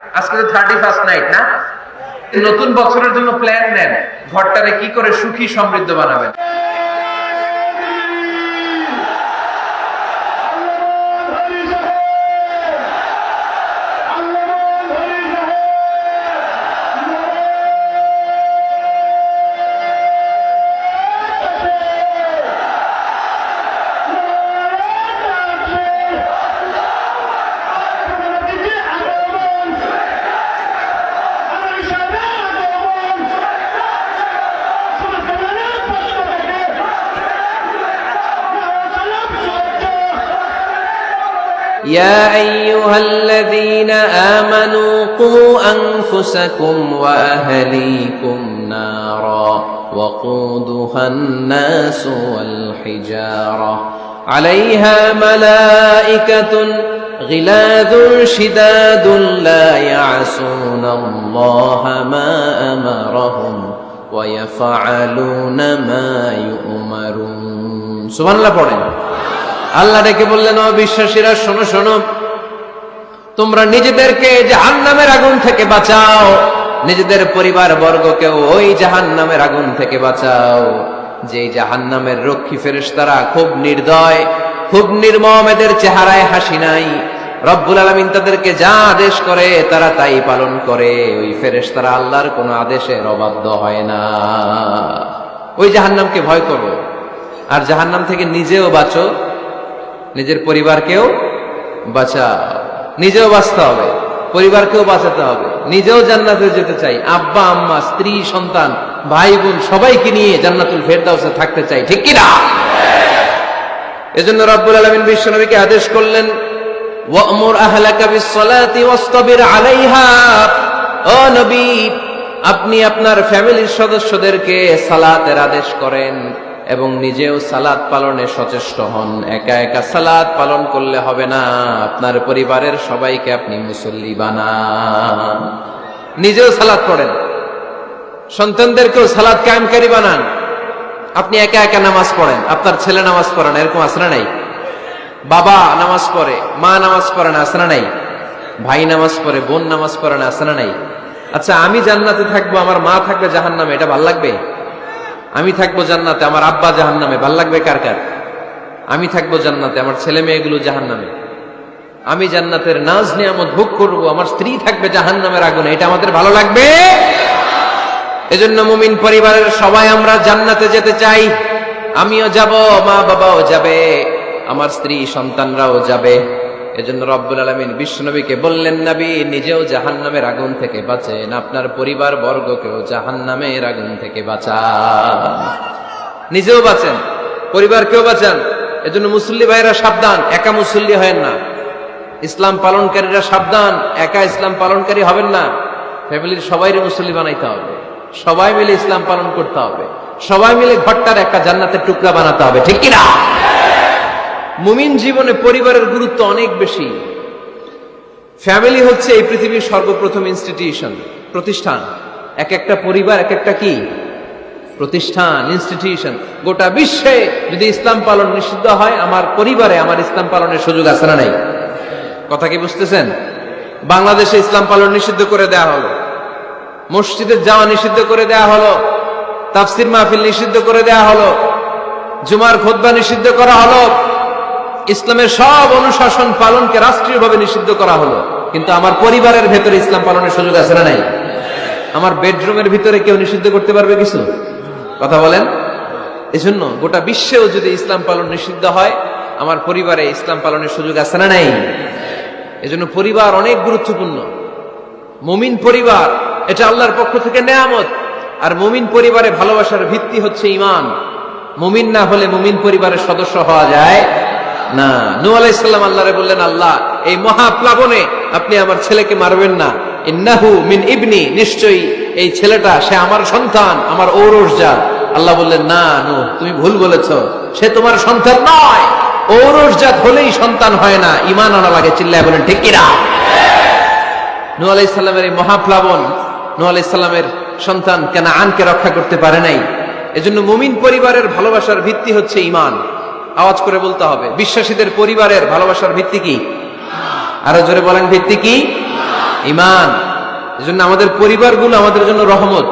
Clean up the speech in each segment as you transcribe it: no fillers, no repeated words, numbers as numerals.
আজকে তো 31st night না, নতুন বছরের জন্য প্ল্যান নেন, ঘরটারে কি করে সুখী সমৃদ্ধ বানাবেন। يا أيها الذين آمنوا قوا أنفسكم وأهليكم نارا وقودها الناس والحجارة عليها ملائكة غلاظ شداد لا يعصون الله ما أمرهم ويفعلون ما يؤمرون سبحان الله পড়েন। আল্লাহ ডেকে বললেন, ও বিশ্বাসীরা শোনো শোনো, তোমরা নিজেদেরকে জাহান্নামের আগুন থেকে বাঁচাও, নিজেদের পরিবার বর্গকেও ওই জাহান্নামের আগুন থেকে বাঁচাও। যে জাহান্নামের রক্ষী ফেরেশতারা খুব নির্দয়, খুব নির্মম, এদের চেহারায় হাসি নাই। রব্বুল আলামিন তাদেরকে যা আদেশ করে তারা তাই পালন করে। ওই ফেরেশতারা আল্লাহর কোনো আদেশের অবাধ্য হয় না। ওই জাহান্নামকে ভয় করো, আর জাহান্নাম থেকে নিজেও বাঁচো, নিজের পরিবারকেও বাঁচাও। নিজেও বাঁচতে হবে, পরিবারকেও বাঁচাতে হবে, নিজেও জান্নাতে যেতে চাই। আব্বা আম্মা, স্ত্রী, সন্তান, ভাই বোন সবাইকে নিয়ে জান্নাতুল ফেরদাউসে থাকতে চাই, ঠিক কি না? এজন্য রব্বুল আলামিন বিশ্বনবীকে আদেশ করলেন, ওয়া'মুর আহলাকা বিস-সালাতি ওয়াসতাবির আলাইহা। ও নবী, আপনি আপনার ফ্যামিলির সদস্যদেরকে সালাতের আদেশ করেন এবং নিজেও সালাত পালনে সচেষ্ট হন। একা একা সালাত পালন করলে হবে না, আপনার পরিবারের সবাইকে আপনি মুসল্লি বানান। নিজেও সালাত পড়েন, সন্তানদেরকেও সালাত কায়েমকারী বানান। আপনি একা একা নামাজ পড়েন, আপনার ছেলে নামাজ পড়েন, এরকম আছে না নাই? বাবা নামাজ পড়ে, মা নামাজ পড়ে না, আছে না নাই? ভাই নামাজ পড়ে, বোন নামাজ পড়ে না, আছে না নাই? আচ্ছা, আমি জান্নাতে থাকবো, আমার মা থাকবে জাহান্নামে, এটা ভাল লাগবে? আমি থাকবো জান্নাতে, আমার আব্বা জাহান্নামে, ভাল লাগবে কার কার? আমি থাকবো জান্নাতে, আমার ছেলে মেয়েগুলো জাহান্নামে। আমি জান্নাতের নাজ নিয়ামত ভোগ করবো, আমার স্ত্রী থাকবে জাহান্নামের আগুনে, এটা আমাদের ভালো লাগবে? এজন্য মুমিন পরিবারের সবাই আমরা জান্নাতে যেতে চাই। আমিও যাব, মা বাবাও যাবে, আমার স্ত্রী সন্তানরাও যাবে। এজন্য রব্বুল আলামিন বিশ্বনবীকে বললেন, নবী নিজেও জাহান্নামের আগুন থেকে বাঁচেন, আপনার পরিবার বর্গকেও জাহান্নামের আগুন থেকে বাঁচান। নিজেও বাঁচেন, পরিবারকেও বাঁচান। এজন্য মুসল্লি ভাইরা সাবধান, একা মুসল্লি হয়েন না। ইসলাম পালনকারীরা সাবধান, একা ইসলাম পালনকারী হবেন না। ফ্যামিলির সবাইরে মুসল্লি বানাইতে হবে, সবাই মিলে ইসলাম পালন করতে হবে, সবাই মিলে ঘরটার একটা জান্নাতের টুকরা বানাতে হবে, ঠিক কিনা? মুমিন জীবনে পরিবারের গুরুত্ব অনেক বেশি। ফ্যামিলি হচ্ছে এই পৃথিবীর সর্বপ্রথম ইনস্টিটিউশন, প্রতিষ্ঠান। এক একটা পরিবার এক একটা কি প্রতিষ্ঠান, ইনস্টিটিউশন। গোটা বিশ্বে যদি ইসলাম পালন নিষিদ্ধ হয়, আমার পরিবারে আমার ইসলাম পালনের সুযোগ আছে না নাই? কথা কি বুঝতেছেন? বাংলাদেশে ইসলাম পালন নিষিদ্ধ করে দেয়া হলো, মসজিদে যাওয়া নিষিদ্ধ করে দেয়া হলো, তাফসির মাহফিল নিষিদ্ধ করে দেয়া হলো, জুমার খুতবা নিষিদ্ধ করা হলো, ইসলামের সব অনুশাসন পালনকে রাষ্ট্রীয়ভাবে নিষিদ্ধ করা হলো। কিন্তু আমার পরিবারের ভেতরে ইসলাম পালনের সুযোগ আছে না নাই? আমার বেডরুমের ভিতরে কেউ নিষিদ্ধ করতে পারবে কিছু? কথা বলেন। এজন্য গোটা বিশ্বেও যদি ইসলাম পালন নিষিদ্ধ হয়, আমার পরিবারে ইসলাম পালনের সুযোগ আছে না নাই? এজন্য পরিবার অনেক গুরুত্বপূর্ণ। মুমিন পরিবার এটা আল্লাহর পক্ষ থেকে নেয়ামত। আর মুমিন পরিবারে ভালোবাসার ভিত্তি হচ্ছে ঈমান। মুমিন না হলে মুমিন পরিবারের সদস্য হওয়া যায় না। নূহ আলাইহিস সালাম আল্লাহরে বললেন, আল্লাহ এই মহাপ্লাবনে আপনি আমার ছেলেকে মারবেন না। ইন্নাহু মিন ইবনি, নিশ্চয়ই এই ছেলেটা সে আমার সন্তান, আমার ঔরসজাত। আল্লাহ বললেন, না নূহ, তুমি ভুল বলেছো, সে তোমার সন্তান নয়। ঔরসজাত হলেই সন্তান হয় না, ঈমান আনা লাগে। চিল্লায় বলেন ঠিক কিনা? নূহ আলাইহিস সালামের এই মহাপ্লাবন নূহ আলাইহিস সালামের সন্তান কানাআনকে রক্ষা করতে পারে নাই। এজন্য মুমিন পরিবারের ভালোবাসার ভিত্তি হচ্ছে ঈমান। আওয়াজ করে বলতে হবে, বিশ্বাসীদের পরিবারের ভালোবাসার ভিত্তি কি? আরো জোরে বলেন, ভিত্তি কি? ঈমান। এজন্য আমাদের পরিবারগুলো আমাদের জন্য রহমত,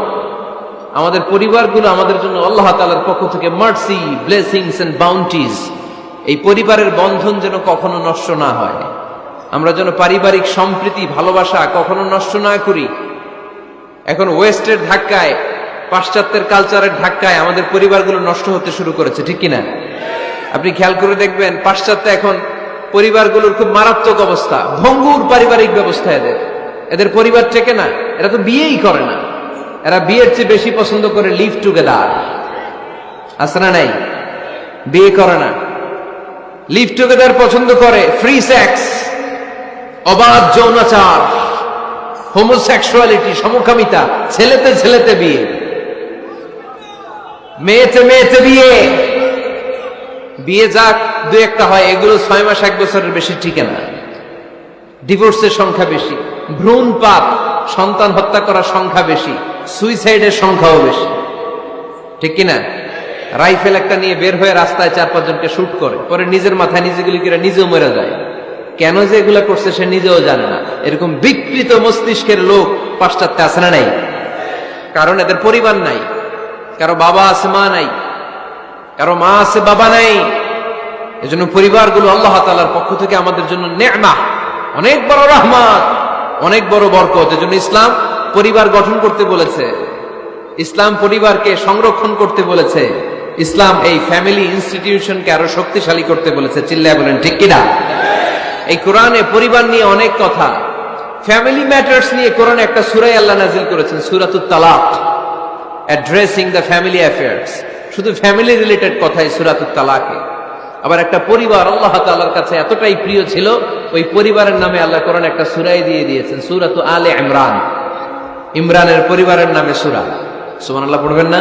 আমাদের পরিবারগুলো আমাদের জন্য আল্লাহ তাআলার পক্ষ থেকে মার্সি, ব্লেসিংস এন্ড বাউন্টিজ। এই পরিবারের বন্ধন যেন কখনো নষ্ট না হয়, আমরা যেন পারিবারিক সম্প্রীতি ভালোবাসা কখনো নষ্ট না করি। এখন ওয়েস্টের ধাক্কায়, পাশ্চাত্যের কালচারের ধাক্কায় আমাদের পরিবারগুলো নষ্ট হতে শুরু করেছে, ঠিক কিনা? আপনি খেয়াল করে দেখবেন পাশ্চাত্যে এখন পরিবারগুলোর খুব মারাত্মক অবস্থা, ভঙ্গুর পারিবারিক ব্যবস্থা। এদের পরিবার টেকে না, এরা তো বিয়েই করে না, এরা বিয়ের চেয়ে বেশি পছন্দ করে লিভ টুগেদার। আছে না নাই? বিয়ে করে না, লিভ টুগেদার পছন্দ করে, ফ্রি সেক্স, অবাধ যৌনাচার, হোমোসেক্সুয়ালিটি, সমকামিতা, ছেলেতে ছেলেতে বিয়ে, মেয়েতে মেয়েতে বিয়ে। বিয়ে যাক দু একটা হয়, এগুলো 6 মাস 1 বছরের বেশি টিকে না। ডিভোর্সের সংখ্যা বেশি, ভ্রূণ পাপ, সন্তান হত্যা করার সংখ্যা বেশি, সুইসাইডের সংখ্যাও বেশি, ঠিক কিনা? রাইফেল একটা নিয়ে বের হয়ে রাস্তায় 4-5 জনকে শুট করে, পরে নিজের মাথায় নিজে গুলি করে নিজেও মরে যায়। কেন যে এগুলা করছে সে নিজেও জানে না। এরকম বিকৃত মস্তিষ্কের লোক পাশ্চাত্যে আছে না নাই? কারণ এদের পরিবার নাই, কারো বাবা আছে মা নাই, কারো মা আছে বাবা নাই। এজন্য পরিবারগুলো আল্লাহ তাআলার পক্ষ থেকে আমাদের জন্য নে'মা, অনেক বড় রহমত, অনেক বড় বরকত। এজন্য ইসলাম পরিবার গঠন করতে বলেছে, ইসলাম পরিবারকে সংরক্ষণ করতে বলেছে, ইসলাম এই ফ্যামিলি ইনস্টিটিউশনকে আরো শক্তিশালী করতে বলেছে। চিল্লায় বলেন ঠিক কিনা? এই কোরআনে পরিবার নিয়ে অনেক কথা, ফ্যামিলি ম্যাটার্স নিয়ে কোরআনে একটা সূরা আল্লাহ নাযিল করেছেন, সূরাতুত তালাক, অ্যাড্রেসিং দ্য ফ্যামিলি অ্যাফেয়ার্স। শুধু ফ্যামিলি রিলেটেড কথাই সূরাতুত তালাকে। আবার একটা পরিবার আল্লাহ তাআলার কাছে এতটাই প্রিয় ছিল, ওই পরিবারের নামে আল্লাহ কোরআনে একটা সূরাই দিয়ে দিয়েছেন, সূরাতু আলে ইমরান। ইমরানের পরিবারের নামে সূরা। সুবহানাল্লাহ পড়বেন না?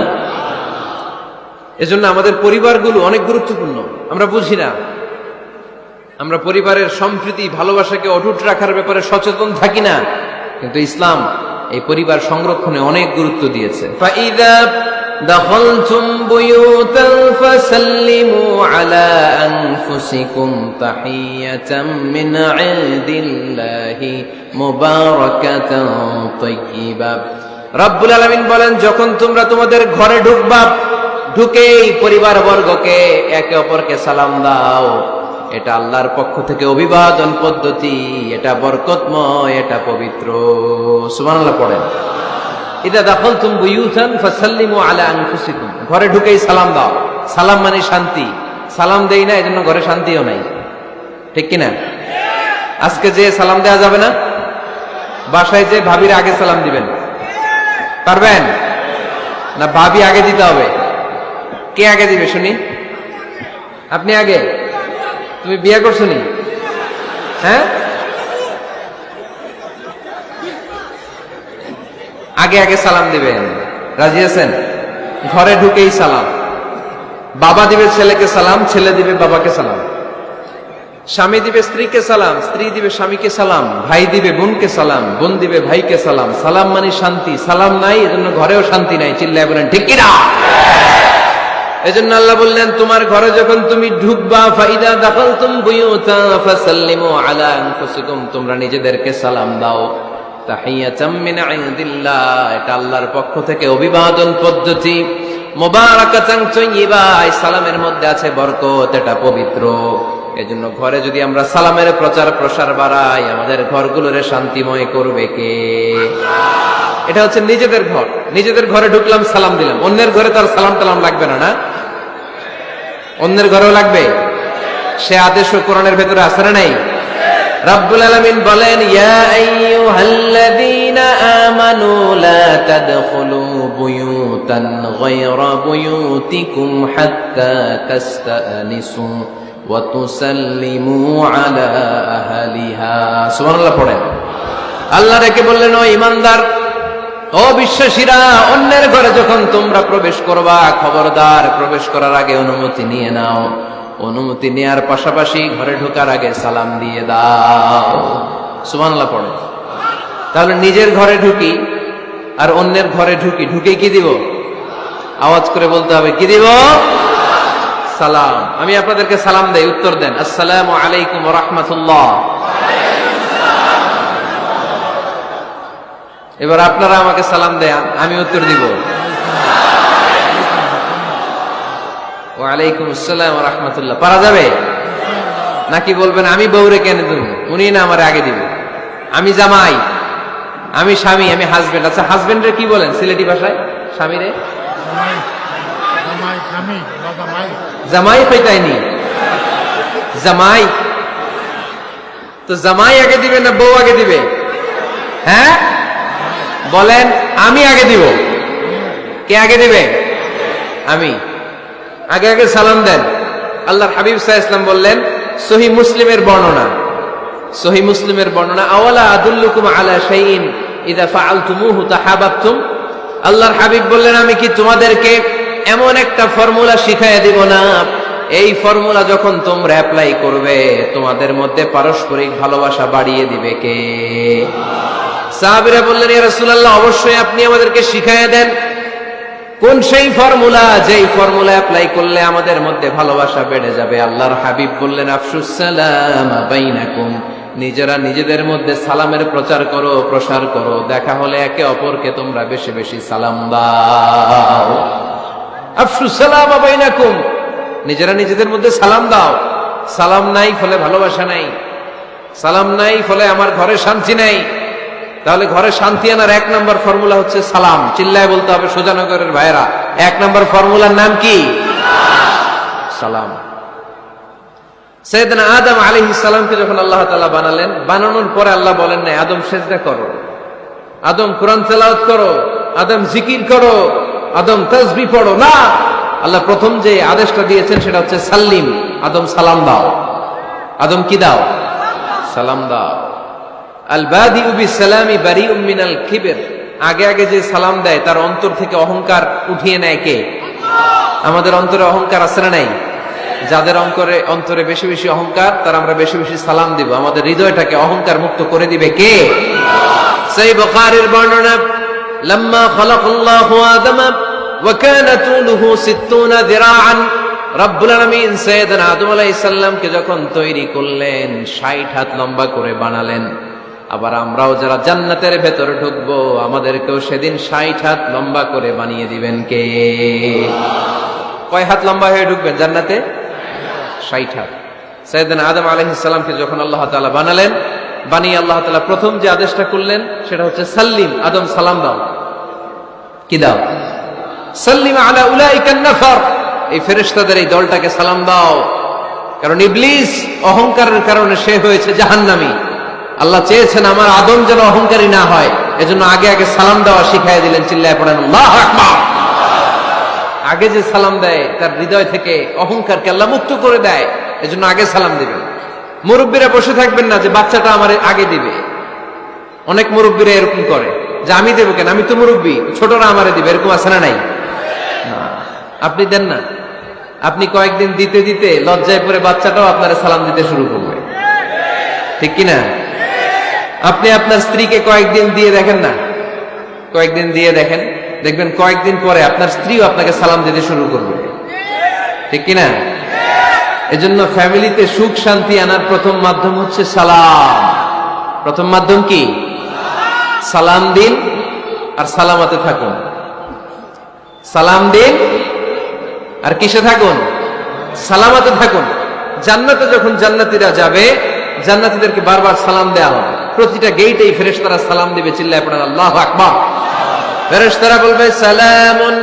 এজন্য আমাদের পরিবারগুলো অনেক গুরুত্বপূর্ণ। আমরা বুঝি না, আমরা পরিবারের সম্প্রীতি ভালোবাসাকে অটুট রাখার ব্যাপারে সচেতন থাকি না, কিন্তু ইসলাম এই পরিবার সংরক্ষণে অনেক গুরুত্ব দিয়েছে। ফাইদা দাখালতুম বুয়ুতান ফাসাল্লিমু আলা আনফুসিকুম তাহিয়াতাম মিন ইনদিল্লাহি মুবারাকাতান তাইয়্যিবা। রব্বুল আলামিন বলেন, যখন তোমরা তোমাদের ঘরে ঢুকবা, ঢুকেই পরিবার বর্গকে একে অপরকে সালাম দাও। এটা আল্লাহর পক্ষ থেকে অভিবাদন পদ্ধতি, এটা বরকতময়, এটা পবিত্র। সুবহানাল্লাহ পড়েন। ইদা দাখালতুম বুয়ুতান ফাসাল্লিমু আলা আনফুসিকুম, ঘরে ঢুকেই সালাম দাও। সালাম মানে শান্তি। সালাম দেই না, এজন্য ঘরে শান্তিও নাই, ঠিক কিনা? আজকে যে সালাম দেওয়া যাবে না, বাসায় যে ভাবির আগে সালাম দিবেন, পারবেন না? ভাবি আগে দিতে হবে। কে আগে দিবে শুনি? আপনি আগে। তুমি বিয়ে করছো নি? হ্যাঁ, আগে আগে সালাম দিবেন। রাজি আছেন? ঘরে ঢুকেই সালাম। বাবা দিবে ছেলেকে সালাম, ছেলে দিবে বাবাকে সালাম, স্বামী দিবে স্ত্রীকে সালাম, স্ত্রী দিবে স্বামীকে সালাম, ভাই দিবে বোনকে সালাম, বোন দিবে ভাইকে সালাম। সালাম মানে শান্তি। সালাম নাই, এজন্য ঘরেও শান্তি নাই। চিল্লায় বলেন ঠিক কিনা? এজন্য আল্লাহ বললেন, তোমার ঘরে যখন তুমি ঢুকবা, ফাইদা দাখালতুম বুয়ুতা ফাসাল্লিমু আলা আনফুসিকুম, তোমরা নিজেদেরকে সালাম দাও। তাহিয়াতাম মিন ইনদিল্লাহ, এটা আল্লাহর পক্ষ থেকে অভিবাদন পদ্ধতি। মুবারাকাতান তাইয়্যিবা, এই সালামের মধ্যে আছে বরকত, এটা পবিত্র। এজন্য ঘরে যদি আমরা সালামের প্রচার প্রসার বাড়াই, আমাদের ঘরগুলোরে শান্তিময় করবে কে? এটা হচ্ছে নিজেদের ঘর। নিজেদের ঘরে ঢুকলাম, সালাম দিলাম। অন্যের ঘরে তার সালাম টালাম লাগবে না, না? অন্যের ঘরেও লাগবে। সে আদেশও কোরআনের ভেতরে আছে না নাই? রব্বুল আলামিন বলেন, ইয়া আইয়ুহাল্লাযীনা আমানু লা তাদখুলু বুয়ুতান গায়রা বুয়ুতিকুম হাত্তা তাস্তানিসু ওয়া তুসাল্লিমু আলা আহলিহা। সুবহানাল্লাহ পড়েন। আল্লাহ রেখে বললেন, ও ঈমানদার, ও বিশ্বাসীরা, অন্যের ঘরে যখন তোমরা প্রবেশ করবা, খবরদার প্রবেশ করার আগে অনুমতি নিয়ে নাও। অনুমতি নেয়ার পাশাপাশি ঘরে ঢোকার আগে সালাম দিয়ে দাও। সুবহানাল্লাহ পড়ে। তাহলে নিজের ঘরে ঢুকি আর অন্যের ঘরে ঢুকি, ঢুকে কি দিব? আওয়াজ করে বলতে হবে, কি দিব? সালাম। আমি আপনাদেরকে সালাম দেই, উত্তর দেন, আসসালামু আলাইকুম ওয়া রাহমাতুল্লাহ। এবার আপনারা আমাকে সালাম দেন, আমি উত্তর দিব ওয়ালাইকুম আসসালাম ওয়া রাহমাতুল্লাহ। পারা যাবে নাকি বলবেন আমি বউরে কেন দেব, উনি না আমার আগে দিবে, আমি জামাই, আমি স্বামী, আমি হাজবেন্ড। আচ্ছা হাজবেন্ডের কি বলেন সিলেটি ভাষায়? স্বামীরে জামাই পেটাইনি, জামাই। তো জামাই আগে দিবে না বউ আগে দিবে? হ্যাঁ বলেন, আমি আগে দিব। কে আগে দিবে? আমি। আগে আগে সালাম দেন। আল্লাহর হাবিব সাল্লাল্লাহু আলাইহি ওয়াসাল্লাম বললেন, সহিহ মুসলিমের বর্ণনা, সহিহ মুসলিমের বর্ণনা, আওয়ালা আদুল্লুকুম আলা শাইইন ইযা ফাআলতুমুহু তাহাবাবতুম। আল্লাহর হাবিব বললেন, আমি কি তোমাদেরকে এমন একটা ফর্মুলা শিখাইয়া দিব না, এই ফর্মুলা যখন তোমরা অ্যাপ্লাই করবে তোমাদের মধ্যে পারস্পরিক ভালোবাসা বাড়িয়ে দিবে কে? সাহাবীরা বললেন, ইয়া রাসূলুল্লাহ অবশ্যই আপনি আমাদেরকে শিখাইয়া দেন। কোন সেই ফর্মুলা, যেই ফর্মুলা অ্যাপ্লাই করলে আমাদের মধ্যে ভালোবাসা বেড়ে যাবে? আল্লাহর হাবিব বললেন, আফশুস সালাম বাইনাকুম, নিজেরা নিজেদের মধ্যে সালামের প্রচার করো, প্রসার করো। দেখা হলে একে অপরকে তোমরা বেশি বেশি সালাম দাও। আফশুস সালাম বাইনাকুম, নিজেরা নিজেদের মধ্যে সালাম দাও। সালাম নাই ফলে ভালোবাসা নাই, সালাম নাই ফলে আমার ঘরে শান্তি নাই। তাহলে ঘরে শান্তি আনার 1 নম্বর ফর্মুলা হচ্ছে সালাম। চিল্লায় বলতে হবে সোজানগরের ভাইরা, 1 নম্বর ফর্মুলার নাম কি? সালাম। সাইয়েদনা আদম আলাইহিস সালামকে যখন আল্লাহ তাআলা বানালেন, বানানোর পরে আল্লাহ বলেন না আদম সিজদা করো, আদম কোরআন তেলাওয়াত করো, আদম জিকির করো, আদম তাসবিহ পড়ো, না। আল্লাহ প্রথম যে আদেশটা দিয়েছেন সেটা হচ্ছে সাল্লিম, আদম সালাম দাও। আদম কি দাও? সালাম দাও। আল বাদিউ বিসসালামি বারিউম মিনাল কিবর, আগে আগে যে সালাম দেয় তার অন্তর থেকে অহংকার উঠিয়ে নেয় কে? আমাদের অন্তরে অহংকার আছে না নাই? যাদের অন্তরে বেশি বেশি অহংকার, তার আমরা বেশি বেশি সালাম দিব। আমাদের হৃদয়টাকে অহংকার মুক্ত করে দিবে কে? সহিহ বুখারীর বর্ণনা, লাম্মা খালাকাল্লাহু আদমা ওয়া কানা তুলুহু 60 যিরাআন, রব্বুল আলামিন সাইয়েদনা আদম আলাইহিস সালামকে যখন তৈরি করলেন 60 হাত লম্বা করে বানালেন। আবার আমরাও যারা জান্নাতের ভেতরে ঢুকবো আমাদেরকেও সেদিন 60 হাত লম্বা করে বানিয়ে দিবেন কে? কয় হাত লম্বা হয়ে ঢুকবেন জান্নাতে? 60 হাত। সাইয়েদনা আদম আলাইহিস সালামকে যখন আল্লাহ তাআলা বানালেন, বানিয়ে আল্লাহ তাআলা প্রথম যে আদেশটা করলেন সেটা হচ্ছে সাল্লিম, আদম সালাম দাও। কি দাও? সাল্লিম আলা উলাইকান নাফার, এই ফেরেশতাদের এই দলটাকে সালাম দাও। কারণ ইবলিস অহংকারের কারণে সে হয়েছে জাহান্নামী। আল্লাহ চেয়েছেন আমার আদম যেন অহংকারী না হয়, এজন্য আগে আগে সালাম দেওয়া শিখাই দিলেন। চিল্লায় পড়েন আল্লাহু আকবার। আগে যে সালাম দেয় তার হৃদয় থেকে অহংকারকে আল্লাহ মুক্ত করে দেয়, এজন্য আগে সালাম দিবেন। মুরব্বীরা বসে থাকবেন না যে বাচ্চাটা আমার আগে দিবে। অনেক মুরব্বীরা এরকম করে যে আমি দেবো কেন, আমি তো মুরব্বী, ছোটরা আমারে দিবে, এরকম আছে না নাই? আপনি দেন না। আপনি কয়েকদিন দিতে দিতে লজ্জায় পড়ে বাচ্চাটাও আপনার সালাম দিতে শুরু করবে, ঠিক কিনা? আপনি আপনার স্ত্রীকে কয়েকদিন দিয়ে দেখেন না, কয়েকদিন দিয়ে দেখেন, দেখবেন কয়েকদিন পরে আপনার স্ত্রীও আপনাকে সালাম দিতে শুরু করবে, ঠিক কিনা? এজন্য ফ্যামিলিতে সুখ শান্তি আনার প্রথম মাধ্যম হচ্ছে সালাম। প্রথম মাধ্যম কি? সালাম দিন আর সালামতে থাকুন। সালাম দিন আর কিসে থাকুন? সালামতে থাকুন। জান্নাতে যখন জান্নাতীরা যাবে, জান্নাতীদেরকে বারবার সালাম দেয়া হবে। প্রতিটা গেইটেই ফেরেশতারা সালাম দিবে। চিল্লায় পড়েন আল্লাহু আকবার। ফেরেশতারা বলবে সালামুন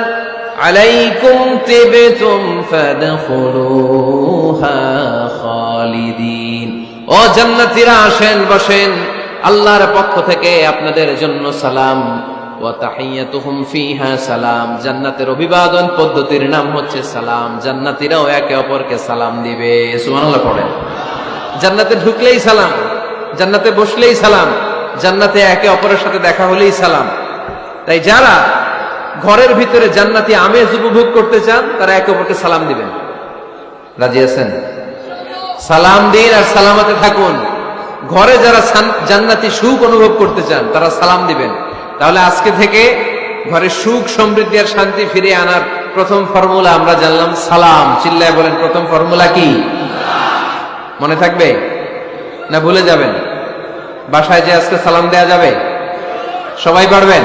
আলাইকুম তিবতুম ফাদখুলুহা খালিদিন। ও জান্নাতীরা আসেন, বসেন, আল্লাহর পক্ষ থেকে আপনাদের জন্য সালাম। ওয়া তাহিয়াতুহুম ফিহা সালাম, জান্নাতের অভিবাদন পদ্ধতির নাম হচ্ছে সালাম। জান্নাতীরাও একে অপরকে সালাম দিবে। সুবহানাল্লাহ পড়েন। জান্নাতে ঢুকলেই সালাম, জান্নাতে বসলেই সালাম, জান্নাতে একে অপরের সাথে দেখা হলেই সালাম। তাই যারা ঘরের ভিতরে জান্নাতি আমেজ উপভোগ করতে চান তারা একে অপরকে সালাম দিবেন। রাজি আছেন? সালাম দিন আর সালামতে থাকুন। ঘরে যারা জান্নাতি সুখ অনুভব করতে চান তারা সালাম দিবেন। তাহলে আজকে থেকে ঘরে সুখ সমৃদ্ধি আর শান্তি ফিরিয়ে আনার প্রথম ফর্মুলা আমরা জানলাম সালাম। চিল্লায় বলেন প্রথম ফর্মুলা কি? মনে থাকবে না ভুলে যাবেন? বাসায় যে আজকে সালাম দেয়া যাবে? সবাই পারবেন?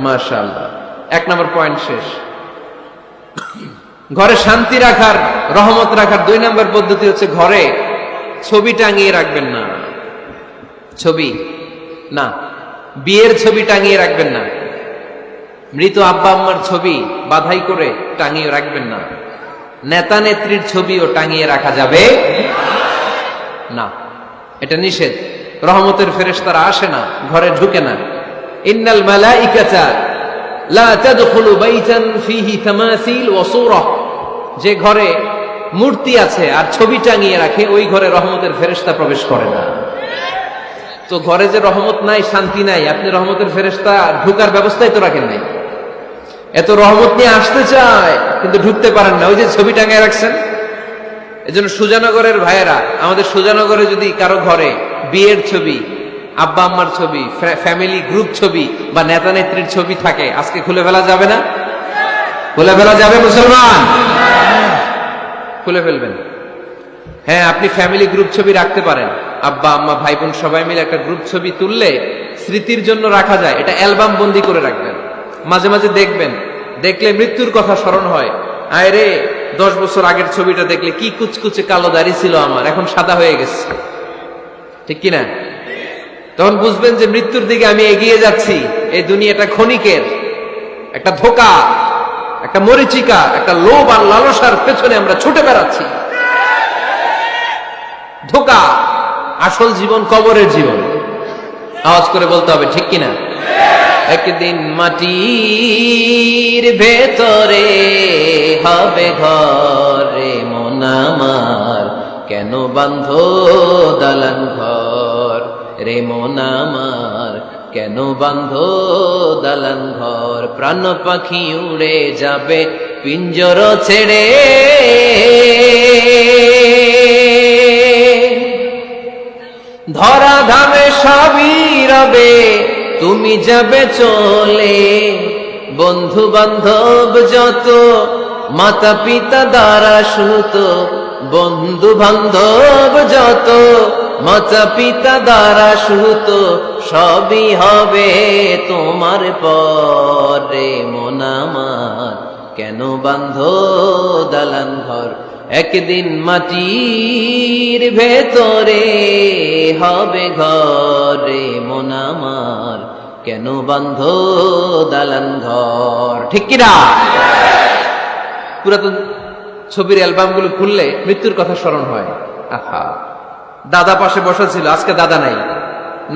মাশাআল্লাহ। 1 নম্বর পয়েন্ট শেষ। ঘরে শান্তি রাখার, রহমত রাখার 2 নম্বর পদ্ধতি হচ্ছে ঘরে ছবি টাঙিয়ে রাখবেন না। ছবি না, বিয়ের ছবি টাঙিয়ে রাখবেন না। মৃত আব্বা আম্মার ছবি বাধাই করে টাঙিয়ে রাখবেন না। নেতা নেত্রীর ছবিও টাঙিয়ে রাখা যাবে না, এটা নিষেধ। রহমতের ফেরেশতারা আসে না, ঘরে ঢুকে না। ইন্নাল মালাইকাতা লা তাদখুলু বাইতান ফীহি তামাসিল ওয়া সূরা, যে ঘরে মূর্তি আছে আর ছবি টাঙিয়ে রাখে ওই ঘরে রহমতের ফেরেশতা প্রবেশ করে না। তো ঘরে যে রহমত নাই, শান্তি নাই, আপনি রহমতের ফেরেশতা ঢুকার ব্যবস্থাই তো রাখেন নাই। এত রহমত নিয়ে আসতে চায় কিন্তু ঢুকতে পারেন না, ওই যে ছবি টাঙিয়ে রাখছেন। এজন্য সুজানগরের ভাইয়েরা, আমাদের সুজানগরে যদি কারো ঘরে বিয়ের ছবি, আব্বা আম্মার ছবি, ফ্যামিলি গ্রুপ ছবি বা নেতা নেত্রীর ছবি থাকে, আজকে খুলে ফেলা যাবে না? খুলে ফেলা যাবে মুসলমান? খুলে ফেলবেন। হ্যাঁ, আপনি ফ্যামিলি গ্রুপ ছবি রাখতে পারেন। আব্বা আম্মা ভাই বোন সবাই মিলে একটা গ্রুপ ছবি তুললে স্মৃতির জন্য রাখা যায়। এটা অ্যালবাম বন্দি করে রাখবেন, মাঝে মাঝে দেখবেন। দেখলে মৃত্যুর কথা স্মরণ হয়। আয় রে, 10 বছর আগের ছবিটা দেখলে কি কুচকুচে কালো দাড়ি ছিল আমার, এখন সাদা হয়ে গেছে, ঠিক কিনা? তখন বুঝবেন যে মৃত্যুর দিকে আমি এগিয়ে যাচ্ছি। এই দুনিয়াটা ক্ষণিকের, একটা ধোঁকা, একটা মরিচিকা, একটা লোভ আর লালসার পেছনে আমরা ছুটে বেড়াচ্ছি। ধোঁকা, আসল জীবন কবরের জীবন। আওয়াজ করে বলতে হবে, ঠিক কিনা? একদিন মাটির ভেতরে হবে ঘরে মন আমার, কেন বাঁধো দালান ঘর রে মন আমার, কেন বাঁধো দালান ঘর। প্রাণ পাখি উড়ে যাবে পিঞ্জর ছেড়ে, ধরা ধামে সবই রবে তুমি যাবে চলে। বন্ধু বান্ধব যত, মাতা পিতা দ্বারা সুত, বন্ধু বান্ধব যত, মাতা পিতা দ্বারা সুত, সবই হবে তোমার পরে মন আমার, কেন বাঁধো দালান ঘর। একদিন মাটির ভেতরে হবে ঘরে মন আমার, কেন বাঁধো দালান ঘর। ঠিক কিনা? পুরাতন ছবির অ্যালবাম গুলো খুললে মৃত্যুর কথা স্মরণ হয়। আহা, দাদা পাশে বসা ছিল, আজকে দাদা নাই।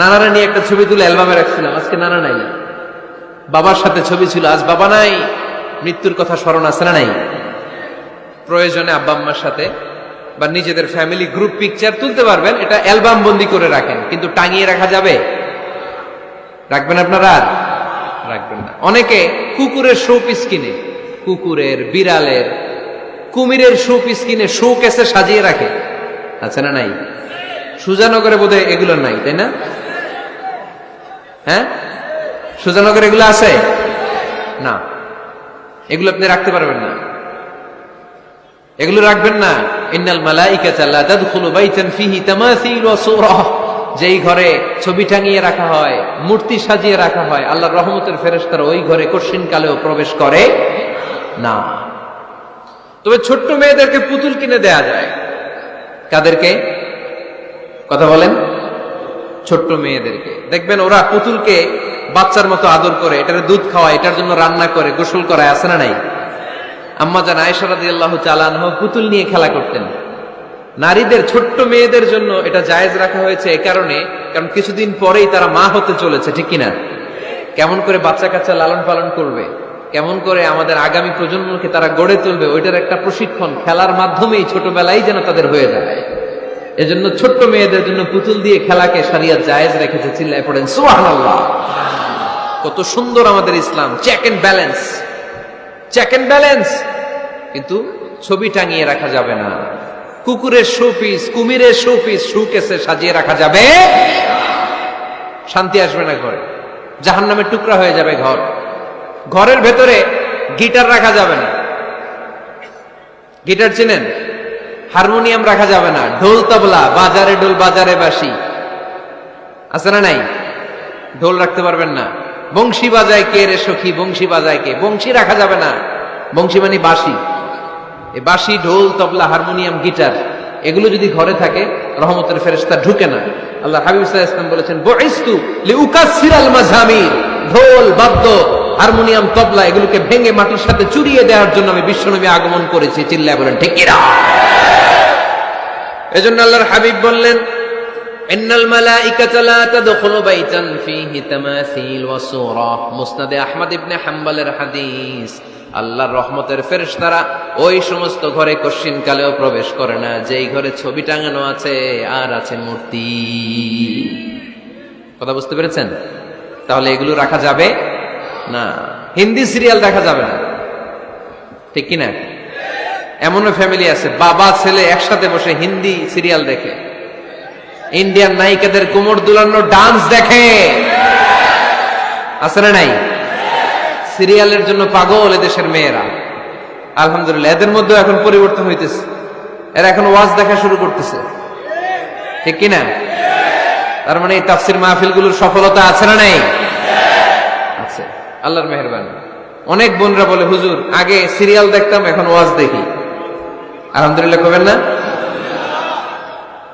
নানারা নিয়ে একটা ছবি তুলে অ্যালবামে রাখছিলাম, আজকে নানা নাই। বাবার সাথে ছবি ছিল, আজ বাবা নাই। মৃত্যুর কথা স্মরণ আছে না নাই? প্রয়োজনে আব্বা আম্মার সাথে বা নিজেদের ফ্যামিলি গ্রুপ পিকচার তুলতে পারবেন, এটা অ্যালবাম বন্দি করে রাখেন, কিন্তু টাঙিয়ে রাখা যাবে? রাখবেন আপনারা? রাখবেন না। অনেকে কুকুরের শো পিস কিনে, কুকুরের, বিড়ালের, কুমিরের শো পিস কিনে শো কেসে সাজিয়ে রাখে, আছে না নাই? সুজানগরে বোধহয় এগুলো নাই, তাই না? হ্যাঁ, সুজানগরে এগুলো আছে না? এগুলো আপনি রাখতে পারবেন না, এগুলো রাখবেন না। ইন্নাল মালাইকাতা লা তাদখুলু বাইতান ফীহি তামাসিল ওয়া সূরা, যেই ঘরে ছবি টাঙিয়ে রাখা হয়, মূর্তি সাজিয়ে রাখা হয়, আল্লাহর রহমতের ফেরেশতারা ওই ঘরে কঠিন কালেও প্রবেশ করে না। তবে ছোট্ট মেয়েদেরকে পুতুল কিনে দেয়া যায়। কাদেরকে? কথা বলেন। ছোট্ট মেয়েদেরকে দেখবেন, ওরা পুতুলকে বাচ্চার মতো আদর করে, এটার দুধ খাওয়ায়, এটার জন্য রান্না করে, গোসল করায়, আছে না নাই? আম্মা জান আয়েশা রাদিয়াল্লাহু তাআলা আনহা পুতুল নিয়ে খেলা করতেন। নারীদের, ছোট্ট মেয়েদের জন্য এটা জায়েজ রাখা হয়েছে এই কারণে, কারণ কিছুদিন পরেই তারা মা হতে চলেছে, ঠিক কিনা? কেমন করে বাচ্চা কাচ্চা লালন পালন করবে, কেমন করে আমাদের আগামী প্রজন্মকে তারা গড়ে তুলবে, ওইটার একটা প্রশিক্ষণ খেলার মাধ্যমেই ছোটবেলায় যেন তাদের হয়ে যায়। এজন্য ছোট্ট মেয়েদের জন্য পুতুল দিয়ে খেলাকে শরিয়ত জায়েজ রেখেছে। চিল্লায় পড়েন সুবহানাল্লাহ। কত সুন্দর আমাদের ইসলাম, check and balance, check and balance. কিন্তু ছবি টাঙিয়ে রাখা যাবে না। কুকুরের শোপিস, কুমিরের শোপিস শোকেসে সাজিয়ে রাখা যাবে, শান্তি আসবে না ঘরে, জাহান্নামের টুকরা হয়ে যাবে ঘর। ঘরের ভেতরে গিটার রাখা যাবে না। গিটার চেনেন? হারমোনিয়াম রাখা যাবে না। ঢোল তবলা, বাজারে ঢোল বাজারে বাঁশি, আছে না নাই? ঢোল রাখতে পারবেন না। বংশী বাজায় কে রে সখী, বংশী বাজায় কে? বংশী রাখা যাবে না। বংশী মানে বাঁশি। এই বাঁশি, ঢোল, তবলা, হারমোনিয়াম, গিটার এগুলো যদি ঘরে থাকে রহমতের ফেরেশতা ঢুকে না। আল্লাহ হাবিব সাল্লাল্লাহু আলাইহি ওয়াসাল্লাম বলেছেন, বুইসতু লিউকাসসিরাল মাযামির, ঢোল, বাদ্য, হারমোনিয়াম, তবলা এগুলোকে ভেঙে মাটির সাথে চুরিয়ে দেওয়ার জন্য আমি বিশ্বনবী আগমন করেছি। চিল্লায় বলেন ঠিক কিনা? এজন্য আল্লাহর হাবিব বললেন, ইন্নাল মালাইকাতা লা তাদখুলু বাইতান ফীহি তামাসিল ওয়া সূরা। মুসনাদে আহমদ ইবনে হাম্বলের হাদিস। আল্লাহর রহমতের ফেরেশতারা ওই সমস্ত ঘরে কশিন কালেও প্রবেশ করে না যেই ঘরে ছবি টাঙানো আছে আর আছে মূর্তি। কথা বুঝতে পেরেছেন? তাহলে এগুলো রাখা যাবে না। হিন্দি সিরিয়াল দেখা যাবে না, ঠিক কিনা? এমনও ফ্যামিলি আছে বাবা ছেলে একসাথে বসে হিন্দি সিরিয়াল দেখে, ইন্ডিয়ান নায়িকাদের কোমর দুলানো ডান্স দেখে। আছে না নাই? সিরিয়ালের জন্য পাগল এদেশের মেয়েরা। আলহামদুলিল্লাহ, এদের মধ্যে এখন পরিবর্তন হইতেছে। এরা এখন ওয়াজ দেখা শুরু করতেছে, ঠিক কিনা? তার মানে এই তাফসির মাহফিলগুলোর সফলতা আছে না নাই? আছে, আল্লাহর মেহেরবানি। অনেক বোনরা বলে, হুজুর আগে সিরিয়াল দেখতাম এখন ওয়াজ দেখি। আলহামদুলিল্লাহ করবেন না?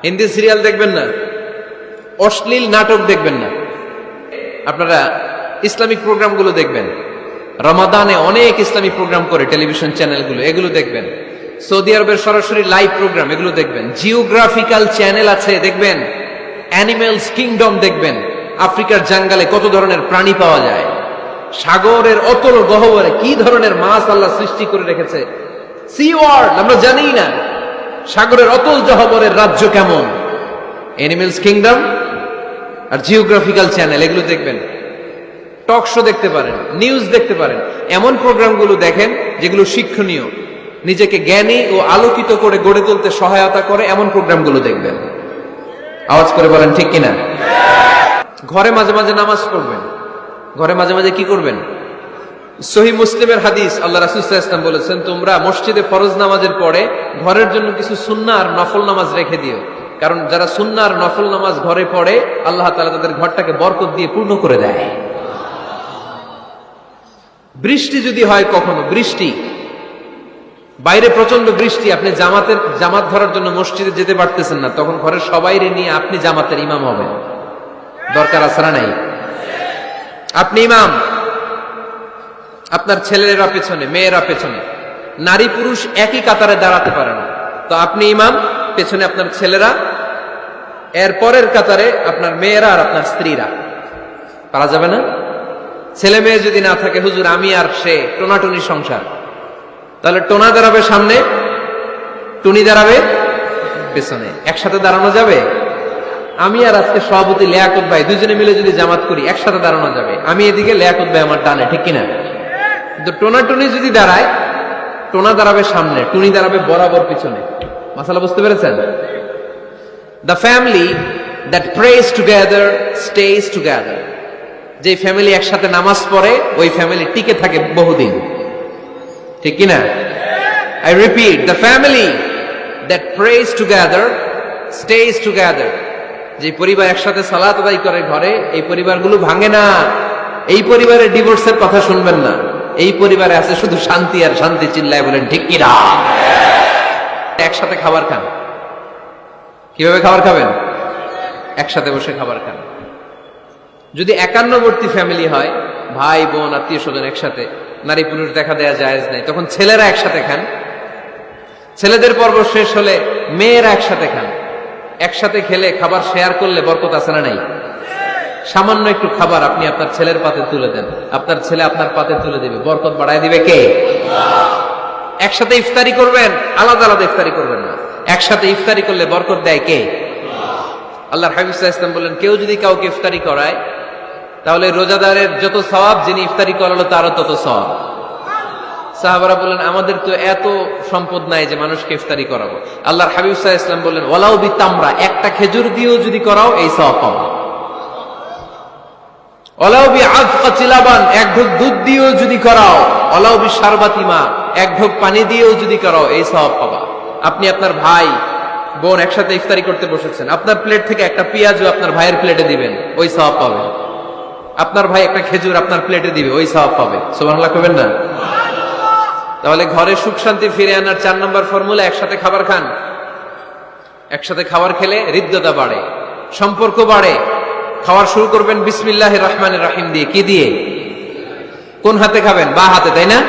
হিন্দি সিরিয়াল দেখবেন না, অশ্লীল নাটক দেখবেন না। আপনারা ইসলামিক প্রোগ্রামগুলো দেখবেন। রমাদানে অনেক ইসলামিক প্রোগ্রাম করে টেলিভিশন চ্যানেলগুলো, এগুলো দেখবেন। সৌদি আরবের সরাসরি লাইভ প্রোগ্রাম এগুলো দেখবেন। জিওগ্রাফিক্যাল চ্যানেল আছে, দেখবেন। অ্যানিমেলস কিংডম দেখবেন। আফ্রিকার জঙ্গলে কত ধরনের প্রাণী পাওয়া যায়, সাগরের অতল গহ্বরে কি ধরনের মাছ আল্লাহ সৃষ্টি করে রেখেছে, সি ওয়ার্ল্ড আমরা জানি না। সাগরের অতল গহ্বরের রাজ্য কেমন, অ্যানিমেলস কিংডম আর জিওগ্রাফিক্যাল চ্যানেল এগুলো দেখবেন। টক শো দেখতে পারেন, নিউজ দেখতে পারেন। এমন প্রোগ্রামগুলো দেখেন যেগুলো শিক্ষণীয়, নিজেকে জ্ঞানী ও আলোকিত করে গড়ে তুলতে সহায়তা করে, এমন প্রোগ্রামগুলো দেখবেন। আওয়াজ করে বলেন ঠিক কিনা? ঘরে মাঝে মাঝে নামাজ পড়বেন। ঘরে মাঝে মাঝে কি করবেন? সহিহ মুসলিমের হাদিস, আল্লাহ রাসূল সাল্লাল্লাহু আলাইহি ওয়াসাল্লাম বলেছেন, তোমরা মসজিদে ফরজ নামাজের পরে ঘরের জন্য কিছু সুন্নাহ আর নফল নামাজ রেখে দিও। কারণ যারা সুন্নাহ আর নফল নামাজ ঘরে পড়ে আল্লাহ তাআলা তাদের ঘরটাকে বরকত দিয়ে পূর্ণ করে দেয়। বৃষ্টি যদি হয়, কখনো বৃষ্টি, বাইরে প্রচন্ড বৃষ্টি, আপনি জামাত ধরার জন্য মসজিদে যেতে পারতেছেন না, তখন ঘরের সবাইরে নিয়ে আপনি জামাতের ইমাম হবেন। দরকার আছে না নাই? আপনি ইমাম, আপনার ছেলেরা পেছনে, মেয়েরা পেছনে। নারী পুরুষ একই কাতারে দাঁড়াতে পারে না, তো আপনি ইমাম, পেছনে আপনার ছেলেরা, এর পরের কাতারে আপনার মেয়েরা আর আপনার স্ত্রীরা। পারা যাবে না? ছেলে মেয়ে যদি না থাকে, হুজুর আমি আর সে টোনাটুনি সংসার, তাহলে টোনা দাঁড়াবে সামনে, টুনি দাঁড়াবে পেছনে। একসাথে দাঁড়ানো যাবে? আমি আর আজকে সভাপতি লিয়াকত ভাই দুজনে মিলে যদি জামাত করি একসাথে দাঁড়ানো যাবে। আমি এদিকে, লিয়াকত ভাই আমার ডানে, ঠিক কিনা? কিন্তু টোনা টুনি যদি দাঁড়ায়, টোনা দাঁড়াবে সামনে, টুনি দাঁড়াবে বরাবর পিছনে। মাসালা বুঝতে পেরেছেন? The family that prays together stays together. যে ফ্যামিলি একসাথে নামাজ পড়ে ওই ফ্যামিলি টিকে থাকে বহুদিন, ঠিক কিনা? I repeat, the family that prays together stays together. যে পরিবার একসাথে সালাত আদায় করে ঘরে, এই পরিবারগুলো ভাঙে না। এই পরিবারে ডিভোর্সের কথা শুনবেন না। এই পরিবারে আছে শুধু শান্তি আর শান্তি। চিল্লায় বলেন ঠিক কিনা? একসাথে খাবার খান। কিভাবে খাবার খাবেন? একসাথে বসে খাবার খান। যদি একান্নবর্তী ফ্যামিলি হয়, ভাই বোন আত্মীয় স্বজন একসাথে, নারী পুরুষ দেখা দেয়া জায়েজ নাই, তখন ছেলেরা একসাথে খান। ছেলেদের পর্ব শেষ হলে মেয়েরা একসাথে খান। একসাথে খেলে, খাবার শেয়ার করলে বরকত আছে না নাই? সামান্য একটু খাবার আপনি আপনার ছেলের পাতে তুলে দেন, আপনার ছেলে আপনার পাতে তুলে দিবে, বরকত বাড়ায় দিবে কে? একসাথে ইফতারি করবেন, আলাদা আলাদা ইফতারি করবেন না। একসাথে ইফতারি করলে বরকত দেয় কে? আল্লাহর হাবিব সাল্লাল্লাহু আলাইহি ওয়াসাল্লাম বললেন, কেউ যদি কাউকে ইফতারি করায় তাহলে রোজাদারের যত সওয়াব, যিনি ইফতারি করালো তারও তত সওয়াব। সাহাবারা বললেন, আমাদের তো এত সম্পদ নাই যে মানুষকে ইফতারি করাবো। আল্লাহর হাবিব সাল্লাল্লাহু আলাইহি ওয়াসাল্লাম বললেন, ওয়ালাউ বিতামরা, একটা খেজুর দিয়েও যদি করাও এই সওয়াব পাবা। ওয়ালাউ বিআযকাতি লাবান, এক ঢোক দুধ দিয়েও যদি করাও, ওয়ালাউ বিশারবাতি মা, এক ঢোক পানি দিয়েও যদি করাও এই সওয়াব পাবা। আপনি আপনার ভাই বোন একসাথে ইফতারি করতে বসেছেন, আপনার প্লেট থেকে একটা পেঁয়াজও আপনার ভাইয়ের প্লেটে দিবেন, ওই সওয়াব পাবেন। আপনার ভাই একটা খেজুর আপনার প্লেটে দিবে, ওই সওয়াব পাবে। সুবহানাল্লাহ কইবেন না? তাহলে ঘরে সুখ শান্তি ফিরে আনার 4 নম্বর ফর্মুলা, একসাথে খাবার খান। একসাথে খাবার খেলে হৃদ্যতা বাড়ে, সম্পর্ক বাড়ে। খাবার শুরু করবেন বিসমিল্লাহির রহমানির রহিম দিয়ে। কি দিয়ে? কোন হাতে খাবেন? বা হাতে, তাই না?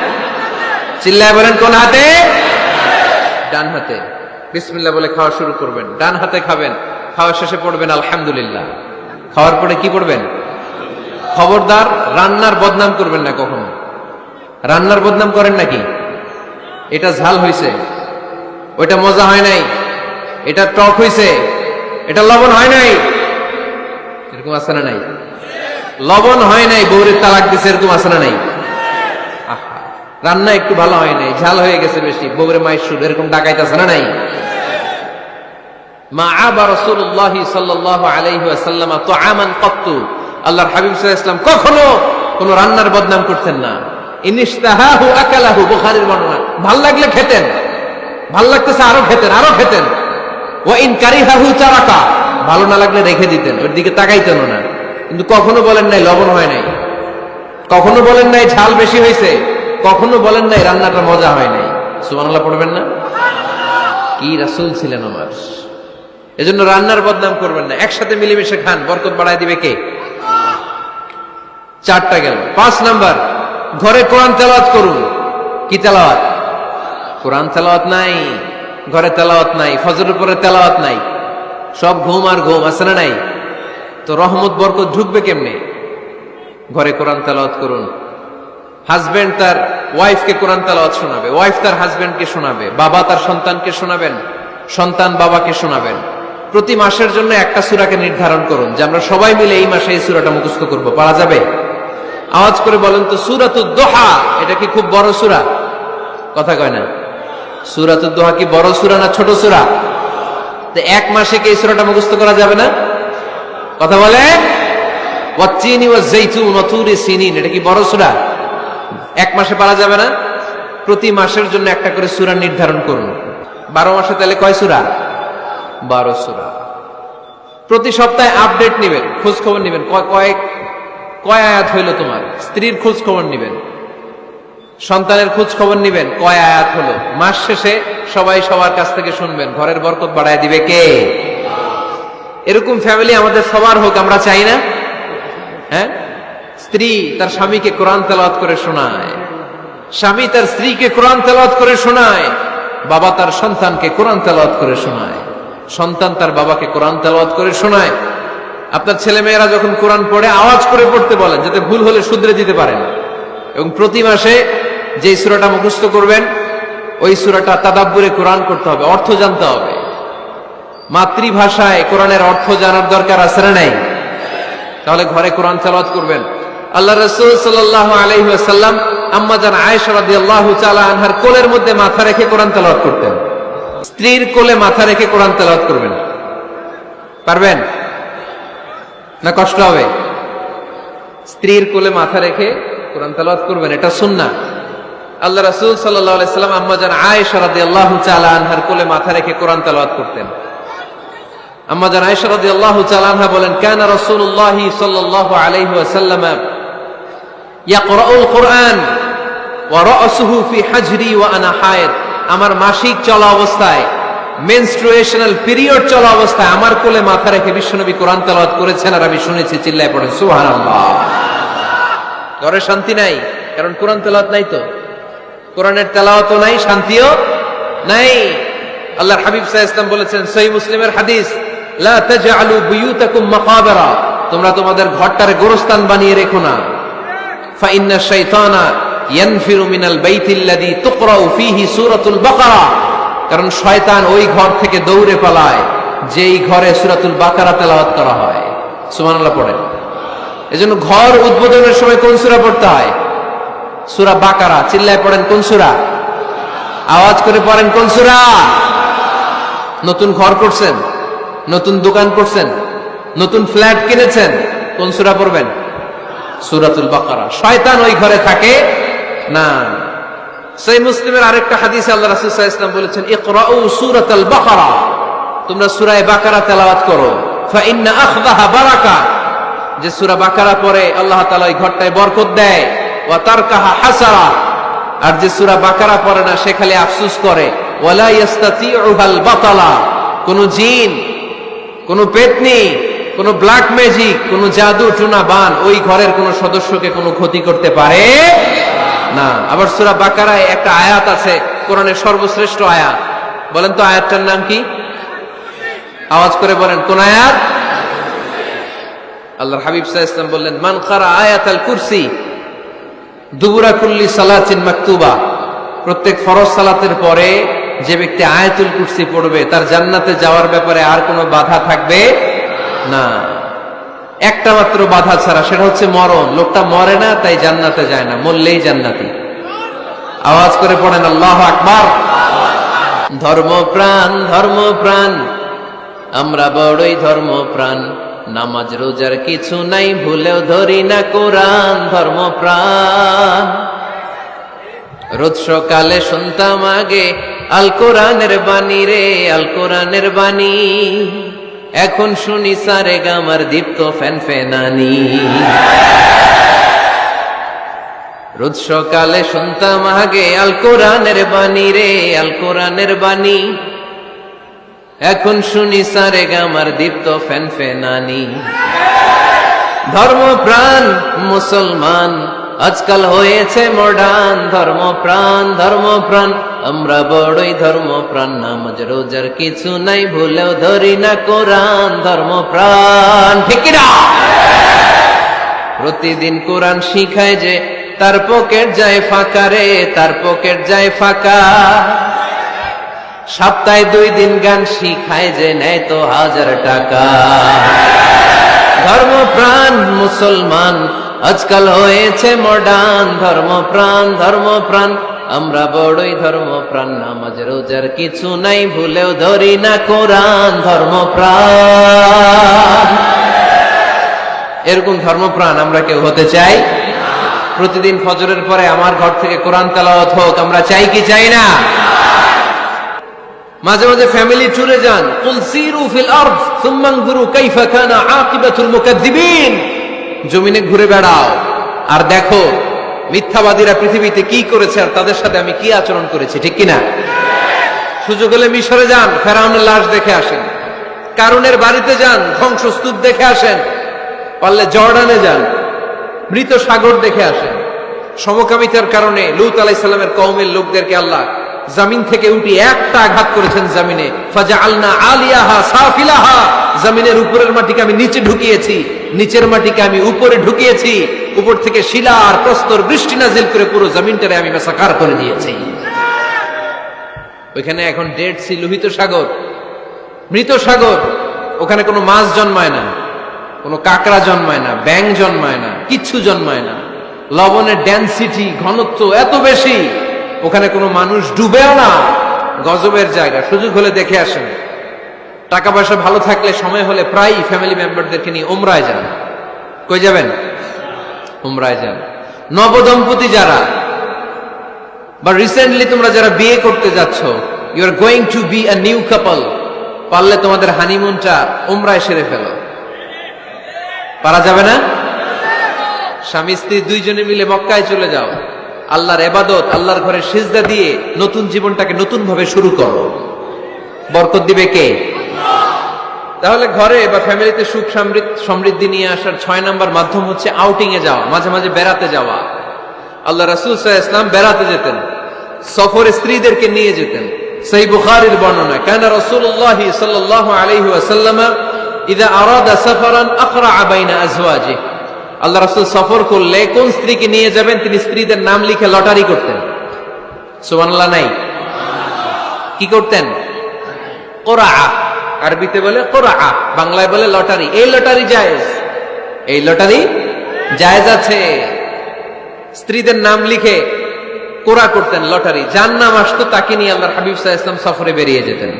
চিল্লায় বলেন কোন হাতে? ডান হাতে। বিসমিল্লাহ বলে খাওয়া শুরু করবেন, ডান হাতে খাবেন। খাওয়া শেষে পড়বেন আলহামদুলিল্লাহ। খাওয়ার পরে কি পড়বেন? খবরদার রান্নার বদনাম করবেন না কখনো। রান্নার বদনাম করেন নাকি? এটা ঝাল হইছে, ওইটা মজা হয় নাই, এটা টক হইছে, এটা লবণ হয় নাই, এরকম আছে না নাই? লবণ হয় নাই, বউরের তালাক দিছে, এরকম আছে না নাই? আহা, রান্না একটু ভালো হয় নাই, ঝাল হয়ে গেছে বেশি, বউরে মাইশুর, এরকম ডাকাইতেছে না নাই? মা আবা রাসূলুল্লাহ সাল্লাল্লাহু আলাইহি ওয়াসাল্লাম তুআমান ক্বাত্তু, আল্লাহর হাবিব সাল্লাল্লাহু আলাইহি ওয়াসাল্লাম কখনো কোন রান্নার বদনাম করতেন না। ইনিশতাহাহু আকালাহু, বুখারীর বর্ণনা। ভাল লাগলে খেতেন, ভাল লাগতেছে আরো খেতেন, আরো খেতেন। ওয়া ইন কারিহাহু তারাকা, ভালো না লাগলে রেখে দিতেন, ওর দিকে তাকাইতেন না। কিন্তু কখনো বলেন নাই লবণ হয় নাই, কখনো বলেন নাই ঝাল বেশি হয়েছে, কখনো বলেন নাই রান্নাটা মজা হয় নাই। সুবহানাল্লাহ পড়বেন না? কি রাসূল ছিলেন আমার। এজন্য রান্নার বদনাম করবেন না, একসাথে মিলেমিশে খান, বরকত বাড়ায় দিবে কে? 4টা গেল। 5 নাম্বার, ঘরে কোরআন তেলাওয়াত করুন। কি তেলাওয়াত? কোরআন তেলাওয়াত নাই, ঘরে তেলাওয়াত নাই, ফজরের পরে তেলাওয়াত নাই, সব ঘুম আর ঘুম, আছে না নাই? তো রহমত বরকত ঢুকবে কেমনে? ঘরে কোরআন তেলাওয়াত করুন। হাজবেন্ড তার ওয়াইফকে কোরআন তেলাওয়াত শোনাবে, ওয়াইফ তার হাজবেন্ডকে শোনাবে, বাবা তার সন্তানকে শোনাবেন, সন্তান বাবাকে শোনাবেন। প্রতি মাসের জন্য একটা সূরাকে নির্ধারণ করুন যে আমরা সবাই মিলে এই মাসে এই সূরাটা মুখস্থ করব। পারা যাবে? আওয়াজ করে বলেন তো, সূরাতুদ দোহা এটা কি খুব বড় সূরা? কথা কয় না। সূরাতুদ দোহা কি বড় সূরা না ছোট সূরা? তো এক মাসে কি এই সূরাটা মুখস্থ করা যাবে না? কথা বলে। ওয়াত্তিনি ওয়াজ-যাইতুন ওয়া তুরি সিনিন, এটা কি বড় সূরা? এক মাসে পারা যাবে না? প্রতি মাসের জন্য একটা করে সূরা নির্ধারণ করুন। 12 মাসে তাহলে কয় সূরা? 12 সূরা। প্রতি সপ্তাহে আপডেট নেবেন, খোঁজ খবর নেবেন, কয় আয়াত হইল তোমার। স্ত্রীর খোঁজ খবর নেবেন, সন্তানের খোঁজ খবর নেবেন, কয় আয়াত হলো। মাস শেষে সবাই সবার কাছ থেকে শুনবেন। ঘরের বরকত বাড়ায় দিবে কে? এরকম ফ্যামিলি আমাদের সবার হোক, আমরা চাই না? হ্যাঁ, স্ত্রী তার স্বামীকে কোরআন তেলাওয়াত করে শোনায়, স্বামী তার স্ত্রীকে কোরআন তেলাওয়াত করে শোনায়, বাবা তার সন্তানকে কোরআন তেলাওয়াত করে শোনায়, সন্তান তার বাবাকে কোরআন তেলাওয়াত করে শোনায়। আপনার ছেলে মেয়েরা যখন কোরআন পড়ে আওয়াজ করে পড়তে বলেন, যাতে ভুল হলে শুধরে দিতে পারেন। এবং প্রতি মাসে যে সূরাটা মুখস্থ করবেন, ওই সূরাটা তাদাব্বুরে কোরআন করতে হবে, অর্থ জানতে হবে। মাতৃভাষায় কোরআনের অর্থ জানার দরকার আছে না নাই? তাহলে ঘরে কোরআন তেলাওয়াত করবেন। আল্লাহ রাসূল সাল্লাল্লাহু আলাইহি ওয়াসাল্লাম আম্মা জান আয়েশা রাদিয়াল্লাহু তাআলা আনহার কোলের মধ্যে মাথা রেখে কোরআন তেলাওয়াত করতেন। স্ত্রীর কোলে মাথা রেখে কোরআন তেলাওয়াত করবেন। পারবেন না? কষ্ট হবে? স্ত্রীর কোলে মাথা রেখে কোরআন তেলাওয়াত করবেন, এটা সুন্নাহ। আল্লাহ রাসূল সাল্লাল্লাহু আলাইহি ওয়াসাল্লাম আম্মা জান আয়েশা রাদিয়াল্লাহু তাআলা আনহার কোলে মাথা রেখে কোরআন তেলাওয়াত করতেন। আম্মা জান আয়েশা রাদিয়াল্লাহু তাআলা আনহা বলেন, কানা রাসূলুল্লাহ সাল্লাল্লাহু আলাইহি ওয়াসাল্লাম ইয়াকরাউল কুরআন ওয়া রা'সুহু ফি হাজরি ওয়া আনা হায়েদ। আমার মাসিক চলা অবস্থায়, মেনস্ট্রুয়েশনাল পিরিয়ড চলা অবস্থায় আমার কোলে মাথা রেখে বিশ্বনবী কোরআন তেলাওয়াত করেছেন, আর আমি শুনেছি। চিল্লায় পড়েন সুবহানাল্লাহ। ঘরে শান্তি নাই, কারণ কোরআন তেলাওয়াত নাই। তো কোরআনের তেলাওয়াতও নাই, শান্তিও নাই। আল্লাহর হাবিব সাল্লাল্লাহু আলাইহি ওয়াসাল্লাম বলেছেন, সহিহ মুসলিমের হাদিস, লা তাজআলু বুয়ুতাকুম মাকাবিরা, তোমরা তোমাদের ঘরটারে গোরস্থান বানিয়ে রেখো না। ফা ইন্না শাইতানা ইয়ানফিরু মিনাল বাইতিল্লাযী তুকরাউ ফীহি সূরাতুল বাকারা, কারণ শয়তান ওই ঘর থেকে দৌড়ে পালায় যেই ঘরে সূরাতুল বাকারা তেলাওয়াত করা হয়। সুবহানাল্লাহ পড়েন। এজন্য ঘর উদ্বোধনের সময় কোন সূরা পড়তে হয়? সূরা বাকারা। চিল্লায় পড়েন কোন সূরা? আওয়াজ করে পড়েন কোন সূরা? নতুন ঘর করছেন, নতুন দোকান করছেন, নতুন ফ্ল্যাট কিনেছেন, কোন সূরা পড়বেন? সূরাতুল বাকারা। শয়তান ওই ঘরে থাকে না। সহিহ মুসলিমের আরেকটা হাদিসে আল্লাহ রাসূল সাল্লাল্লাহু আলাইহি ওয়াসাল্লাম বলেছেন, ইকরাউ সূরাতাল বাকারা, তোমরা সূরা বাকারা তেলাওয়াত করো। ফা ইন্না আখযাহা বারাকা, যে সূরা বাকারা পড়ে আল্লাহ তাআলা ওই ঘরটায় বরকত দেয়, ওয়া তারকাহা হাসারা, আর যে সূরা বাকারা পড়ে না সে খালি আফসোস করে। ওয়ালা ইস্তাতিউহাল বাতালা, কোন জিন, কোন পেতনি, কোন ব্ল্যাক ম্যাজিক, কোন জাদু টুনা বান ওই ঘরের কোন সদস্যকে কোনো ক্ষতি করতে পারে না। আবার সূরা বাকারায় একটা আয়াত আছে, কোরআনের সর্বশ্রেষ্ঠ আয়াত, বলেন তো আয়াতটার নাম কি? আওয়াজ করে বলেন, কোন আয়াত? আল্লাহর হাবিব সাল্লাল্লাহু আলাইহি ওয়াসাল্লাম বললেন, মান ক্বারা আয়াতাল কুরসি দুবুরা কুল্লি সালাতিন মাকতুবা, প্রত্যেক ফরজ সালাতের পরে যে ব্যক্তি আয়াতুল কুরসি পড়বে তার জান্নাতে যাওয়ার ব্যাপারে আর কোনো বাধা থাকবে না। একটা মাত্র বাধা ছাড়া, সেটা হচ্ছে মরণ। লোকটা মরে না তাই জান্নাতে যায় না, মরলেই জান্নাতি। আওয়াজ করে পড়েন আল্লাহু আকবার। ধর্মপ্রাণ ধর্মপ্রাণ, আমরা বড়ই ধর্মপ্রাণ, নামাজ রোজার কিছু নাই, ভুলেও ধরি না কোরআন। ধর্মপ্রাণ, রোজ সকালে শুনতাম আগে আল কোরআনের বাণী রে, আল কোরআনের বাণী, এখন শুনি সারে গামার দীপ্ত ফ্যান ফেনানি। রোজ সকালে শুনতাম আগে আল কোরআনের বাণী রে, আল কোরআনের বাণী, এখন শুনি সারে গামার দীপ্ত ফ্যান ফেনানি। ধর্মপ্রাণ মুসলমান আজকাল হয়েছে মডার্ন। ধর্মপ্রাণ ধর্মপ্রাণ, আমরা বড়ই ধর্মপ্রাণ, নামাজ রোজার কিছু নাই, ভুলেও ধরি না কোরআন। ধর্মপ্রাণ, ঠিক না? প্রতিদিন কোরআন শিখায় যে তার পকেট যায় ফাঁকা রে, তার পকেট যায় ফাঁকা। সপ্তাহে 2 দিন গান শিখায় যে নেয় তো 1000 টাকা। ধর্মপ্রাণ মুসলমান আজকাল হয়েছে মডার্ন। ধর্মপ্রাণ ধর্মপ্রাণ, আমরা বড়ই ধর্মপ্রাণ, নামাজ রোজার কিছু নাই, ভুলেও ধরি না কোরআন। ধর্মপ্রাণ, এরকম ধর্মপ্রাণ আমরা কেউ হতে চাই? প্রতিদিন ফজরের পরে আমার ঘর থেকে কোরআন তেলাওয়াত হোক, আমরা চাই কি চাই না? মাঝে মাঝে ফ্যামিলি ট্যুরে যান। কুল সিরু ফিল আরদ সুম্মা আনজুরু কাইফা কানা আকিবাতুল মুকাজ্জিবিন, জমিনে ঘুরে বেড়াও আর দেখো মিথ্যাবাদীরা পৃথিবীতে কি করেছে আর তাদের সাথে আমি কি আচরণ করেছি, ঠিক কিনা? সুযোগ হলে মিশরে যান, ফেরাউনের লাশ দেখে আসেন। কারুনের বাড়িতে যান, ধ্বংসস্তূপ দেখে আসেন। পারলে জর্ডানে যান, মৃত সাগর দেখে আসেন। সমকামিতার কারণে লূত আলাইহিস সালামের কওমের লোকদেরকে আল্লাহ জমিন থেকে উঠে একটা আঘাত করেছেন জমিনে। ফাজআলনা আলিয়াহা সাফিলাহা, জমিনের উপরের মাটিকে আমি নিচে ঢুকিয়েছি, নিচের মাটিকে আমি উপরে ঢুকিয়েছি। উপর থেকে শিলা আর প্রস্তর বৃষ্টি নাজিল করে পুরো জমিনটারে আমি মাসাকার করে দিয়েছি। ওইখানে এখন ডেড সি, লোহিত সাগর, মৃত সাগর। ওখানে কোনো মাছ জন্মায় না, কোনো কাঁকড়া জন্মায় না, ব্যাঙ জন্মায় না, কিচ্ছু জন্মায় না। লবণের ডেনসিটি, ঘনত্ব এত বেশি, ওখানে কোনো মানুষ ডুবেও না। গজবের জায়গা, সুযোগ হলে দেখে আসেন। টাকা পয়সা ভালো থাকলে সময় হলে প্রায় ফ্যামিলি মেম্বারদেরকে নিয়ে উমরায় যান। কই যাবেন? উমরায় যান। নবদম্পতি যারা, বা রিসেন্টলি তোমরা যারা বিয়ে করতে যাচ্ছ, you are going to be a new couple, পারলে তোমাদের হানিমুনটা উমরায় সেরে ফেলো। পারা যাবে না? স্বামী স্ত্রী দুইজনে মিলে মক্কায় চলে যাও, আল্লাহর ইবাদত, আল্লাহর ঘরে সিজদা দিয়ে নতুন জীবনটাকে নতুন ভাবে শুরু করো। বরকত দিবে কে? তাহলে ঘরে বা ফ্যামিলিতে সুখ সমৃদ্ধি নিয়ে আসার 6 নম্বর মাধ্যম হচ্ছে আউটিং এ যাওয়া, মাঝে মাঝে বেড়াতে যাওয়া। আল্লাহ রাসূল সাল্লাল্লাহু আলাইহি ওয়াসাল্লাম বেড়াতে যেতেন, সফরে স্ত্রীদেরকে নিয়ে যেতেন। সহিহ বুখারীর বর্ণনা, কানা রাসূলুল্লাহ সাল্লাল্লাহু আলাইহি ওয়াসাল্লাম ইযা আরাদা সাফারান আকরা বাইনা আজওয়াজি, আল্লাহ রাসূল সফর করলে কোন স্ত্রীকে নিয়ে যাবেন তিনি স্ত্রীদের নাম লিখে লটারি করতেন। সুবহানাল্লাহ নাই? কি করতেন? কোরআ, আরবিতে বলে কোরআ, বাংলায় বলে লটারি। এই লটারি জায়েজ, এই লটারি জায়েজ আছে। স্ত্রীদের নাম লিখে কোরআ করতেন, লটারি। যার নাম আসতো তাকে নিয়ে আল্লাহর হাবিব সাল্লাল্লাহু আলাইহি ওয়াসাল্লাম সফরে বেরিয়ে যেতেন।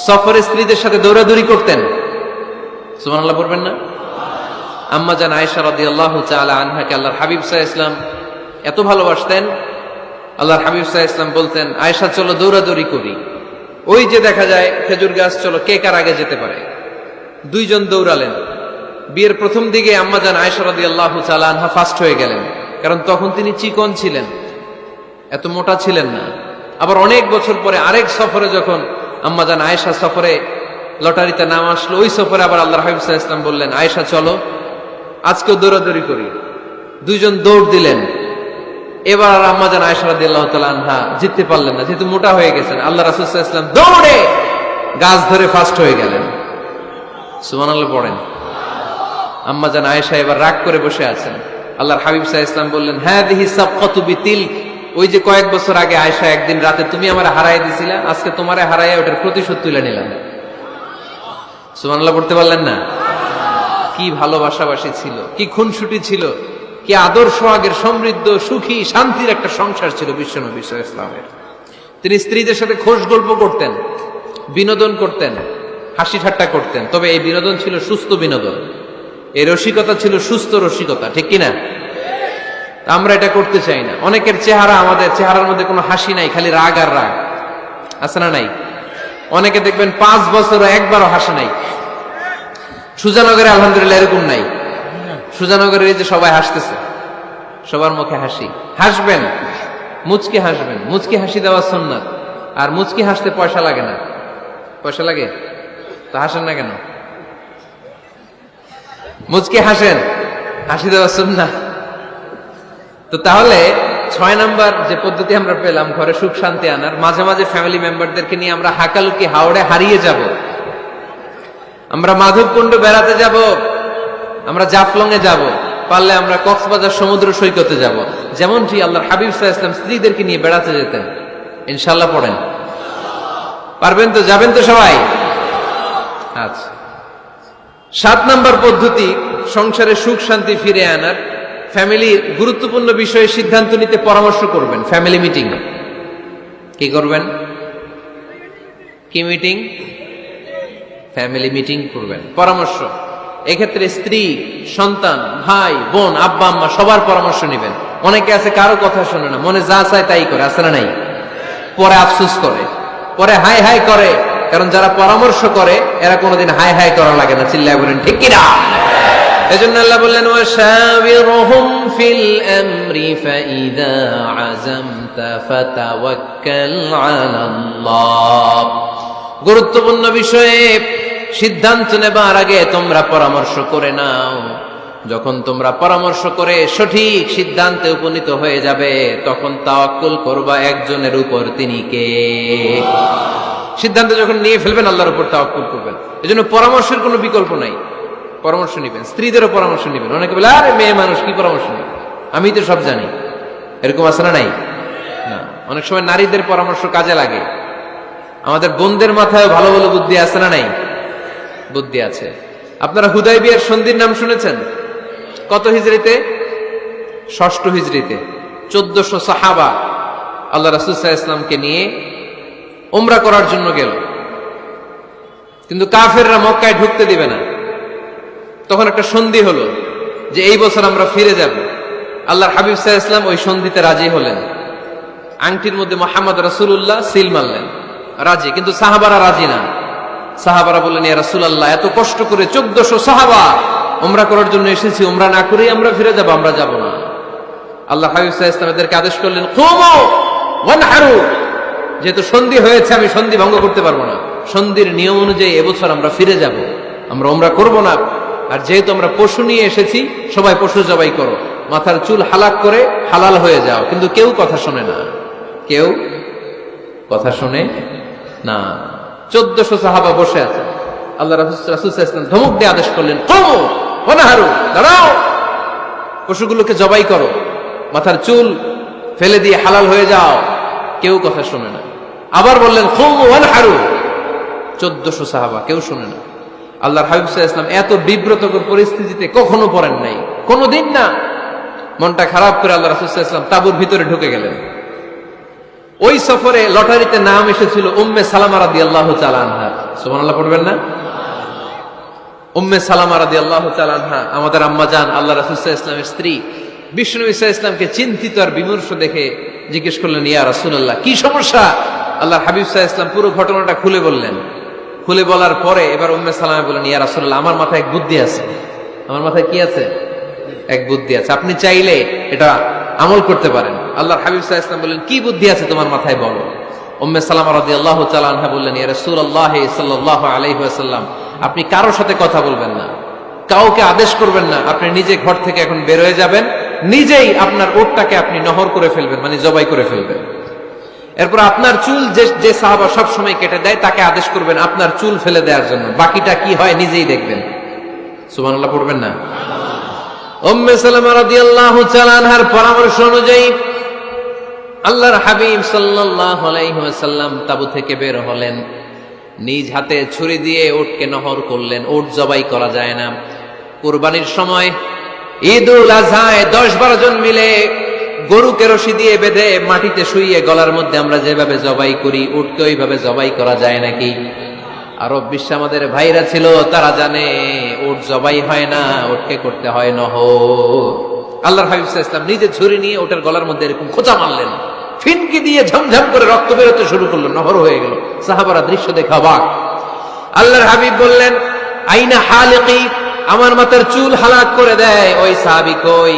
সফরে স্ত্রীদের সাথে দৌড়াদৌড়ি করতেন। সুবহানাল্লাহ পড়বেন না? আম্মা জান আয়েশা রাদিয়াল্লাহু তাআলা আনহাকে আল্লাহর হাবিব সাল্লাল্লাহু আলাইহি ওয়াসাল্লাম এত ভালোবাসতেন, আল্লাহর হাবিব সাল্লাল্লাহু আলাইহি ওয়াসাল্লাম বলতেন, আয়েশা চলো দৌড়াদৌড়ি করি। ওই যে দেখা যায় খেজুর গাছ, চলো কে কার আগে যেতে পারে। 2 জন দৌড়ালেন, বিয়ের প্রথম দিকে আম্মাজান আয়েশা রাদিয়াল্লাহু তাআলা আনহা ফাস্ট হয়ে গেলেন, কারণ তখন তিনি চিকন ছিলেন, এত মোটা ছিলেন না। আবার অনেক বছর পরে আরেক সফরে যখন আম্মাজান আয়েশা সফরে লটারিতে নাম আসলো, ওই সফরে আবার আল্লাহর হাবিব সাল্লাল্লাহু আলাইহি ওয়াসাল্লাম বললেন, আয়েশা চলো আজকেও দৌড়াদৌড়ি করি। দুইজন দৌড় দিলেন। এবার আর আম্মাজান আয়েশা রাদিয়াল্লাহু তাআলা আনহা জিততে পারলেন না, যেহেতু মোটা হয়ে গেছেন। আল্লাহ রাসূল সাল্লাল্লাহু আলাইহি ওয়াসাল্লাম দৌড়ে গাছ ধরে ফাস্ট হয়ে গেলেন। সুবহানাল্লাহ পড়েন। আম্মাজান আয়েশা এবার রাগ করে বসে আছেন। আল্লাহর হাবিব সাল্লাল্লাহু আলাইহি ওয়াসাল্লাম বললেন, হাদিহি সাবকাতু বিতিলক, ওই যে কয়েক বছর আগে আয়েশা একদিন রাতে তুমি আমারে হারায় দিছিলা, আজকে তোমারে হারাইয়া ওটার প্রতিশোধ তুলে নিলাম। সুবহানাল্লাহ পড়তে পারলেন না? কি ভালোবাসাবাসী ছিল, কি খুনসুটি ছিল, কি আদর্শ আগের সমৃদ্ধ সুখী শান্তির একটা সংসার ছিল বিশ্বনবী সাল্লাল্লাহু আলাইহি ওয়াসাল্লামের। তিনি স্ত্রীদের সাথে খোশ গল্প করতেন, বিনোদন করতেন, হাসি ঠাট্টা করতেন, তবে এই বিনোদন ছিল সুস্থ বিনোদন, এই রসিকতা ছিল সুস্থ রসিকতা, ঠিক কিনা? আমরা এটা করতে চাই না। অনেকের চেহারা, আমাদের চেহারার মধ্যে কোনো হাসি নাই, খালি রাগ আর রাগ, আছে না নাই? অনেকে দেখবেন 5 বছর একবারও হাসে নাই। সুজানগরে আলহামদুলিল্লাহ এরকম নাই। সুজানগরে এই যে সবাই হাসতেছে, সবার মুখে হাসি। হাসবেন, মুচকি হাসবেন, মুচকি হাসি দেওয়া সুন্নাত। আর মুচকি হাসতে পয়সা লাগে না। পয়সা লাগে তো হাসেন না কেন? মুচকি হাসেন, হাসি দেওয়া সুন্নাত। তো তাহলে 6 নাম্বার যে পদ্ধতি আমরা পেলাম ঘরে সুখ শান্তি আনার, মাঝে মাঝে ফ্যামিলি মেম্বারদেরকে নিয়ে আমরা হাকালুকি হাওড়ে হারিয়ে যাব, আমরা মাধবকুণ্ড বেড়াতে যাব, আমরা জাফলং এ যাব, পারলে আমরা কক্সবাজার সমুদ্র সৈকতে যাব, যেমনটি আল্লাহর হাবিব সাল্লাল্লাহু আলাইহি ওয়াসাল্লাম স্ত্রীদেরকে নিয়ে বেড়াতে যেতেন। ইনশাআল্লাহ পড়েন। পারবেন তো? যাবেন তো সবাই? আচ্ছা। 7 নাম্বার পদ্ধতি সংসারে সুখ শান্তি ফিরে আনার, ফ্যামিলির গুরুত্বপূর্ণ বিষয়ে সিদ্ধান্ত নিতে পরামর্শ করবেন। Family meeting. কি করবেন? কি মিটিং? ফ্যামিলি মিটিং করবেন, পরামর্শ। এক্ষেত্রে স্ত্রী, সন্তান, ভাই, বোন, আব্বা আম্মা সবার পরামর্শ নেবেন। অনেকে আছে কারো কথা শোনে না, মনে যা চায় তাই করে, আছে না নাই? পরে আফসোস করে, পরে হাই হাই করে, কারণ যারা পরামর্শ করে এরা কোনোদিন হাই হাই করা লাগে না। চিল্লায় বলেন ঠিক কিনা? এজন্য আল্লাহ বললেন, ওয়াশাবিরহুম ফিল আমরি ফাইযা আযামতা ফাতাওয়াক্কাল আলাল্লাহ। গুরুত্বপূর্ণ বিষয়ে সিদ্ধান্ত নেবার আগে তোমরা পরামর্শ করে নাও। যখন তোমরা পরামর্শ করে সঠিক সিদ্ধান্তে উপনীত হয়ে যাবে, তখন তাওয়াক্কুল করবা একজনের উপর, তিনি কে? সিদ্ধান্ত যখন নিয়ে ফেলবেন আল্লাহর উপর তাওয়াক্কুল করবেন। এজন্য পরামর্শের কোনো বিকল্প নাই। পরামর্শ নেবেন, স্ত্রীদেরও পরামর্শ নেবেন। অনেকে বলে, আরে মেয়ে মানুষ, কি পরামর্শ নেবে, আমি তো সব জানি। এরকম আছে না নাই? না, অনেক সময় নারীদের পরামর্শ কাজে লাগে। আমাদের বোনদের মাথায় ভালো ভালো বুদ্ধি আছে না নাই? বুদ্ধি আছে। আপনারা হুদাইবিয়ার সন্ধির নাম শুনেছেন? কত হিজরিতে? 6ষ্ঠ হিজরিতে 1400 সাহাবা আল্লাহ রাসূল সাল্লাল্লাহু আলাইহি ওয়াসাল্লামকে নিয়ে উমরা করার জন্য গেল, কিন্তু কাফেররা মক্কায় ঢুকতে দিবে না। তখন একটা সন্ধি হলো যে এই বছর আমরা ফিরে যাব। আল্লাহর হাবিব সাল্লাল্লাহু আলাইহি ওয়াসাল্লাম ওই সন্ধিতে রাজি হলেন। আংটির মধ্যে মুহাম্মদ রাসূলুল্লাহ সিল মারলেন, রাজি। কিন্তু সাহাবারা রাজি না। সাহাবারা বললেন, ইয়া রাসূলুল্লাহ, এত কষ্ট করে 1400 সাহাবা উমরা করার জন্য এসেছি, উমরা না করেই আমরা ফিরে যাব, আমরা যাব না। আল্লাহ হাবিব সাল্লাল্লাহু আলাইহি ওয়াসাল্লাম এদেরকে আদেশ করলেন, কুমু ওয়ানহারু, যেহেতু সন্ধি হয়েছে আমি সন্ধি ভঙ্গ করতে পারবো না, সন্ধির নিয়ম অনুযায়ী এবছর আমরা ফিরে যাব, আমরা উমরা করব না। আর যেহেতু আমরা পশু নিয়ে এসেছি, সবাই পশু জবাই করো, মাথার চুল হালাক করে হালাল হয়ে যাও। কিন্তু কেউ কথা শোনে না, কেউ কথা শোনে না। 1400 সাহাবা বসে আছে। আল্লাহ রাসূল সাল্লাল্লাহু আলাইহি ওয়াসাল্লাম ধমক দিয়ে আদেশ করলেন, কুমু ওয়ানহারু, দাঁড়াও, পশুগুলোকে জবাই করো, মাথার চুল ফেলে দিয়ে হালাল হয়ে যাও। কেউ কথা শোনে না। আবার বললেন, কুমু ওয়ানহারু। 1400 সাহাবা, কেউ শোনে না। আল্লাহর হাবিব সাল্লাল্লাহু আলাইহি ওয়াসাল্লাম এত বিব্রতকর পরিস্থিতিতে কখনো পড়েন নাই, কোনোদিন না। মনটা খারাপ করে আল্লাহ রাসূল সাল্লাল্লাহু আলাইহি ওয়াসাল্লাম তাঁবুর ভিতরে ঢুকে গেলেন। ওই সফরে লটারিতে নাম এসেছিল উম্মে সালামা রাদিয়াল্লাহু তাআলা আনহা। সুবহানাল্লাহ পড়বেন না? উম্মে সালামা রাদিয়াল্লাহু তাআলা আনহা আমাদের আম্মা জান, আল্লাহ রাসূল সাল্লাল্লাহু আলাইহি ওয়াসাল্লামের স্ত্রী। বিশ্বনবী সাল্লাল্লাহু আলাইহি ওয়াসাল্লামকে চিন্তিত আর বিমর্ষ দেখে জিজ্ঞেস করলেন, ইয়া রাসূলুল্লাহ, কি সমস্যা? আল্লাহর হাবিব সাল্লাল্লাহু আলাইহি ওয়াসাল্লাম পুরো ঘটনাটা খুলে বললেন। খুলে বলার পরে এবার উম্মে সালামা বলেন, ইয়া রাসূলুল্লাহ, আমার মাথায় এক বুদ্ধি আছে। আমার মাথায় কি আছে? এক বুদ্ধি আছে। আপনি চাইলে এটা আমল করতে পারেন। আল্লাহর হাবিব সাল্লাল্লাহু আলাইহি ওয়াসাল্লাম বললেন, কি বুদ্ধি আছে তোমার মাথায় বলো। উম্মে সালামা রাদিয়াল্লাহু তাআলা আনহা বললেন, ইয়া রাসূলুল্লাহ সাল্লাল্লাহু আলাইহি ওয়াসাল্লাম, আপনি কারোর সাথে কথা বলবেন না, কাউকে আদেশ করবেন না, আপনি নিজে ঘর থেকে এখন বের হয়ে যাবেন, নিজেই আপনার উটটাকে আপনি নহর করে ফেলবেন, মানে জবাই করে ফেলবেন। এরপর আপনার চুল যে সাহাবা সব সময় কেটে দেয় তাকে আদেশ করবেন আপনার চুল ফেলে দেওয়ার জন্য, বাকিটা কি হয় নিজেই দেখবেন। সুবহানাল্লাহ পড়বেন না? উম্মে সালামা রাদিয়াল্লাহু তাআলা আনহার পরামর্শ অনুযায়ী আল্লাহর হাবিব সাল্লাল্লাহু আলাইহি ওয়াসাল্লাম তাবু থেকে বের হলেন, নিজ হাতে ছুরি দিয়ে উটকে নহর করলেন। উট জবাই করা যায় না। কুরবানির সময় ঈদুল আজহায় 10-12 জন মিলে গরুকে রশি দিয়ে বেঁধে মাটিতে শুইয়ে গলার মধ্যে আমরা যেভাবে জবাই করি, উটকে ওইভাবে জবাই করা যায় নাকি? আরব বিশ্বে আমাদের ভাইরা ছিল, তারা জানে উট জবাই হয় না, উটকে করতে হয় নহর। আল্লাহর হাবিব সাল্লাল্লাহু আলাইহি ওয়াসাল্লাম নিজে ছুরি নিয়ে ওটার গলার মধ্যে এরকম খোঁচা মারলেন, ফিনকি দিয়ে ঝমঝম করে রক্ত বেরোতে শুরু করলো, নহর হয়ে গেল। সাহাবারা দৃশ্য দেখে অবাক। আল্লাহর হাবিব বললেন, আইনা হালিকি, আমার মাথার চুল হালাক করে দেয় ওই সাহাবী কই?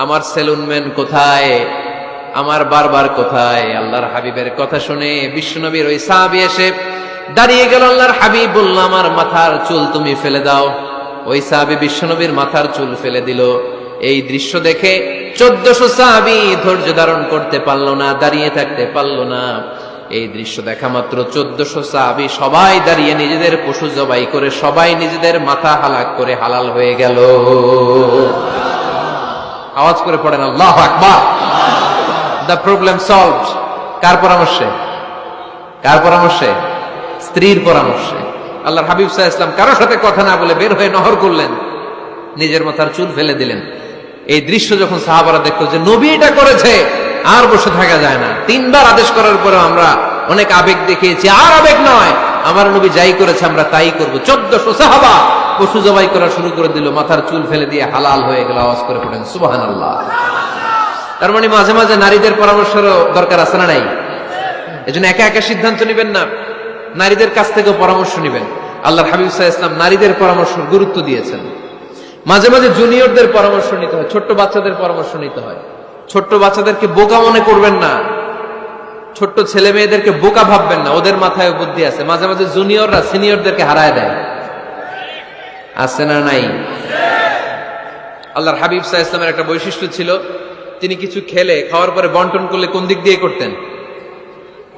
আমার সেলুনম্যান কোথায়? আমার বারবার কোথায়? আল্লাহর হাবিবের কথা শুনে বিশ্বনবীর ওই সাহাবী এসে দাঁড়িয়ে গেল। আল্লাহর হাবিব বলল, আমার মাথার চুল তুমি ফেলে দাও। ওই সাহাবী বিশ্বনবীর মাথার চুল ফেলে দিল। এই দৃশ্য দেখে 1400 সাহাবী ধৈর্য ধারণ করতে পারলো না, দাঁড়িয়ে থাকতে পারলো না। এই দৃশ্য দেখা মাত্র 1400 সাহাবী সবাই দাঁড়িয়ে নিজেদের পশু জবাই করে সবাই নিজেদের মাথা হালাক করে হালাল হয়ে গেল। আওয়াজ করে পড়েন আল্লাহু আকবার। The problem solved. কার পরামর্শে? কার পরামর্শে? স্ত্রীর পরামর্শে। আল্লাহর হাবিব সাল্লাল্লাহু আলাইহি ওয়াসাল্লাম কারোর সাথে কথা না বলে বের হয়ে নহর করলেন, নিজের মাথার চুল ফেলে দিলেন। এই দৃশ্য যখন সাহাবারা দেখতো যে নবী এটা করেছে, আর বসে থাকা যায় না। 3 বার আদেশ করার পরে আমরা অনেক আবেগ দেখিয়েছি, আর আবেগ নয়, আমার নবী যাই করেছে আমরা তাই করব। 1400 সাহাবা পশু জবাই করা শুরু করে দিল, মাথার চুল ফেলে দিয়ে হালাল হয়ে গেল। আওয়াজ করে পড়েন সুবহানাল্লাহ। তার মানে মাঝে মাঝে নারীদের পরামর্শেরও দরকার আছে না নাই? এজন্য একা একা সিদ্ধান্ত নেবেন না, নারীদের কাছ থেকেও পরামর্শ নেবেন। আল্লাহর হাবিব সাল্লাল্লাহু আলাইহি ওয়াসাল্লাম নারীদের পরামর্শ গুরুত্ব দিয়েছেন। মাঝে মাঝে জুনিয়রদের পরামর্শ নিতে হয়, ছোট্ট বাচ্চাদের পরামর্শ নিতে হয়। ছোট্ট বাচ্চাদেরকে বোকা মনে করবেন না, ছোট্ট ছেলে মেয়েদেরকে বোকা ভাববেন না, ওদের মাথায় বুদ্ধি আছে। মাঝে মাঝে জুনিয়ররা সিনিয়রদেরকে হারায় দেয়, আছে না নাই? আল্লাহর হাবিব সাল্লাল্লাহু আলাইহি ওয়াসাল্লামের একটা বৈশিষ্ট্য ছিল, তিনি কিছু খেলে খাওয়ার পরে বন্টন করলে কোন দিক দিয়ে করতেন?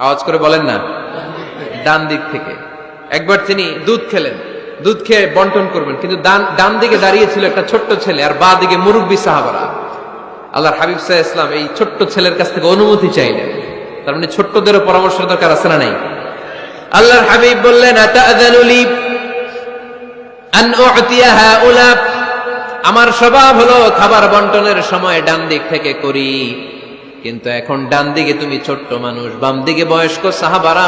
আওয়াজ করে বলেন না, ডান দিক থেকে। একবার তিনি দুধ খেলেন, দুধ খেয়ে বন্টন করবেন, কিন্তু ডান দিকে দাঁড়িয়ে ছিল একটা ছোট্ট ছেলে আর বাঁ দিকে মুরব্বী সাহাবারা। আল্লাহর হাবিব সাল্লাল্লাহু আলাইহি ওয়াসাল্লাম এই ছোট্ট ছেলের কাছ থেকে অনুমতি চাইলেন। তার মানে ছোট্টদেরও পরামর্শের দরকার আছে না নাই? আল্লাহর হাবিব বললেন, আতাআযানু লি আন উ'তিয়া হাউলা, আমার স্বভাব হলো খাবার বন্টনের সময় ডান দিক থেকে করি, কিন্তু এখন ডান দিকে তুমি ছোট্ট মানুষ, বাম দিকে বয়স্ক সাহাবারা,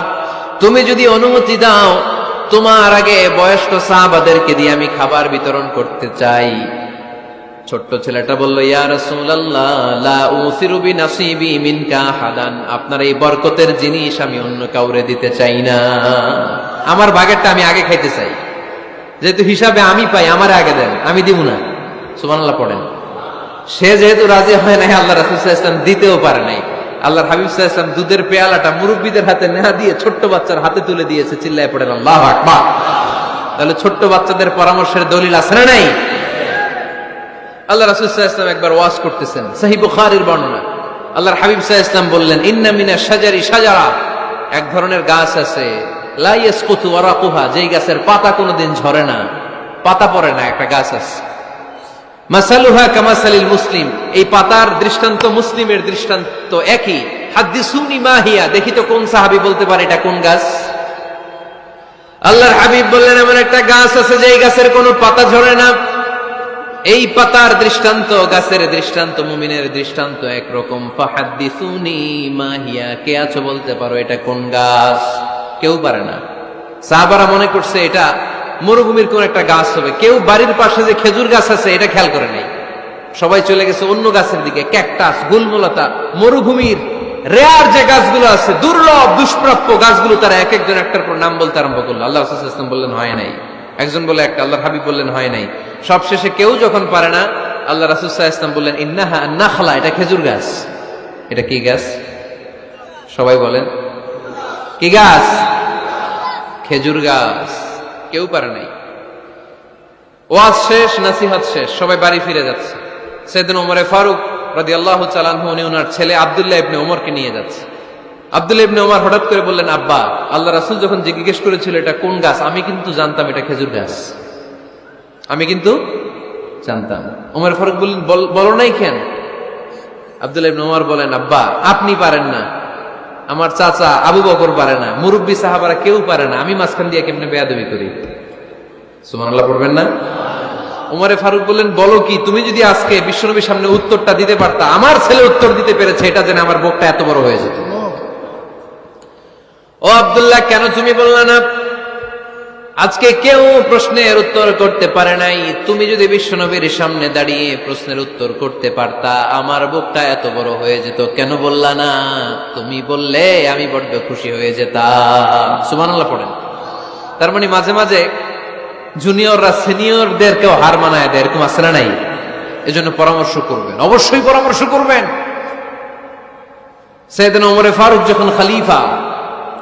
তুমি যদি অনুমতি দাও তোমার আগে বয়স্ক সাহাবাদেরকে দিয়ে আমি খাবার বিতরণ করতে চাই। ছোট্ট ছেলেটা বলল, ইয়া রাসূলুল্লাহ, লা উসিরু বিনাসিবি মিনকা হাদান, আপনার এই বরকতের জিনিস আমি অন্য কাউরে দিতে চাই না, আমার ভাগেরটা আমি আগে খাইতে চাই। যেহেতু হিসাবে আমি পাই, আমারে আগে দেন, আমি দিব না। সুবহানাল্লাহ পড়েন। সে যেহেতু রাজি হয় নাই, আল্লাহ রাসূল সাল্লাল্লাহু আলাইহি ওয়াসাল্লাম দিতেও পারে নাই। আল্লাহর হাবিব সাল্লাল্লাহু আলাইহি ওয়াসাল্লাম দুধের পেয়ালাটা মুরব্বিদের হাতে না দিয়ে ছোট্ট বাচ্চার হাতে তুলে দিয়েছে। চিল্লায় পড়েন আল্লাহু আকবার। তাহলে ছোট্ট বাচ্চাদের পরামর্শের দলিল আছে না নাই? আল্লাহ রাসূল সাল্লাল্লাহু আলাইহি ওয়াসাল্লাম একবার ওয়াজ করতেছেন, সহিহ বুখারীর বর্ণনা। আল্লাহর হাবিব সাল্লাল্লাহু আলাইহি ওয়াসাল্লাম বললেন, ইন্না মিনাশ শাজারি শাজারা, এক ধরনের গাছ আছে, লা ইয়াসকুতু ওয়ারাকুহা, যেই গাছের পাতা কোনোদিন ঝরে না, পাতা পড়ে না, একটা গাছ আছে। মাসালুহা কামাসালিল মুসলিম, এই পাতার দৃষ্টান্ত মুসলিমের দৃষ্টান্ত একই। হাদিসুনি মা হিয়া, দেখি তো কোন সাহাবী বলতে পারে এটা কোন গাছ? আল্লাহর হাবিব বললেন, এমন একটা গাছ আছে যেই গাছের কোনো পাতা ঝরে না। এই পাতার দৃষ্টান্ত, গাছের দৃষ্টান্ত, মুমিনের দৃষ্টান্ত একরকম। ফাহাদিসুনি মা হিয়া, কে আছো বলতে পারো এটা কোন গাছ? কেউ পারে না। সাহাবারা মনে করছে এটা মরুভূমির কোন একটা গাছ হবে। কেউ বাড়ির পাশে যে খেজুর গাছ আছে এটা খেয়াল করে নাই, সবাই চলে গেছে অন্য গাছের দিকে। ক্যাকটাস, গুলমলতা, মরুভূমির রেয়ার যে গাছগুলো আছে, দুর্লভ দুষ্প্রাপ্য গাছগুলো তারা এক একজন একটার পর নাম বলতে আরম্ভ করলো। আল্লাহ রাসূল সাল্লাল্লাহু আলাইহি ওয়াসাল্লাম বললেন, হয় নাই। একজন বলে একটা, আল্লাহর হাবিব বললেন হয় নাই। সবশেষে কেউ যখন পারে না, আল্লাহ রাসূল সাল্লাল্লাহু আলাইহি ওয়াসাল্লাম বললেন ইন্নাহা নাখলা, এটা খেজুর গাছ। এটা কি গাছ? সবাই বলেন কি গাছ? খেজুর গাছ। কেউ পারে নাই। ওয়াজ শেষ, নসিহত শেষ, সবাই বাড়ি ফিরে যাচ্ছে। সাইয়েদনা ওমর ফারুক রাদিয়াল্লাহু তাআলা আনহু উনার ছেলে আব্দুল্লাহ ইবনে ওমরকে নিয়ে যাচ্ছে। আব্দুল্লাহ ইবনে ওমর হঠাৎ করে বললেন, আব্বা, আল্লাহ রাসূল যখন জিজ্ঞেস করেছিল এটা কোন গাছ, আমি কিন্তু জানতাম এটা খেজুর গাছ, আমি কিন্তু জানতাম। ওমর ফারুক বললেন, বলো নাই কেন? আব্দুল্লাহ ইবনে ওমর বলেন, আব্বা, আপনি পারেন না, আমার চাচা আবু বকর পারে না, মুরব্বী সাহাবারা কেউ পারে না, আমি মাঝখান দিয়ে কেমনে বেয়াদবি করি? সুবহানাল্লাহ পড়বেন না? ওমরে ফারুক বললেন, বলো কি, তুমি যদি আজকে বিশ্বনবীর সামনে উত্তরটা দিতে পারতা, আমার ছেলে উত্তর দিতে পেরেছে, এটা জেনে আমার বুকটা এত বড় হয়ে যেত। ও আব্দুল্লাহ, কেন তুমি বললে না? আজকে কেউ প্রশ্নের উত্তর করতে পারে নাই, তুমি যদি বিশ্বনবীর সামনে দাঁড়িয়ে প্রশ্নের উত্তর করতে পারতা, আমার বুকটা এত বড় হয়ে যেত, কেন বললা না? তুমি বললে আমি বড্ড খুশি হয়ে যেতাম। সুবহানাল্লাহ পড়েন। তার মানে মাঝে মাঝে জুনিয়ররা সিনিয়রদেরকেও হার মানায় দেয়, এরকম আছে না নাই? এজন্য পরামর্শ করবেন, অবশ্যই পরামর্শ করবেন। সাইয়েদনা ওমর ফারুক যখন খলিফা,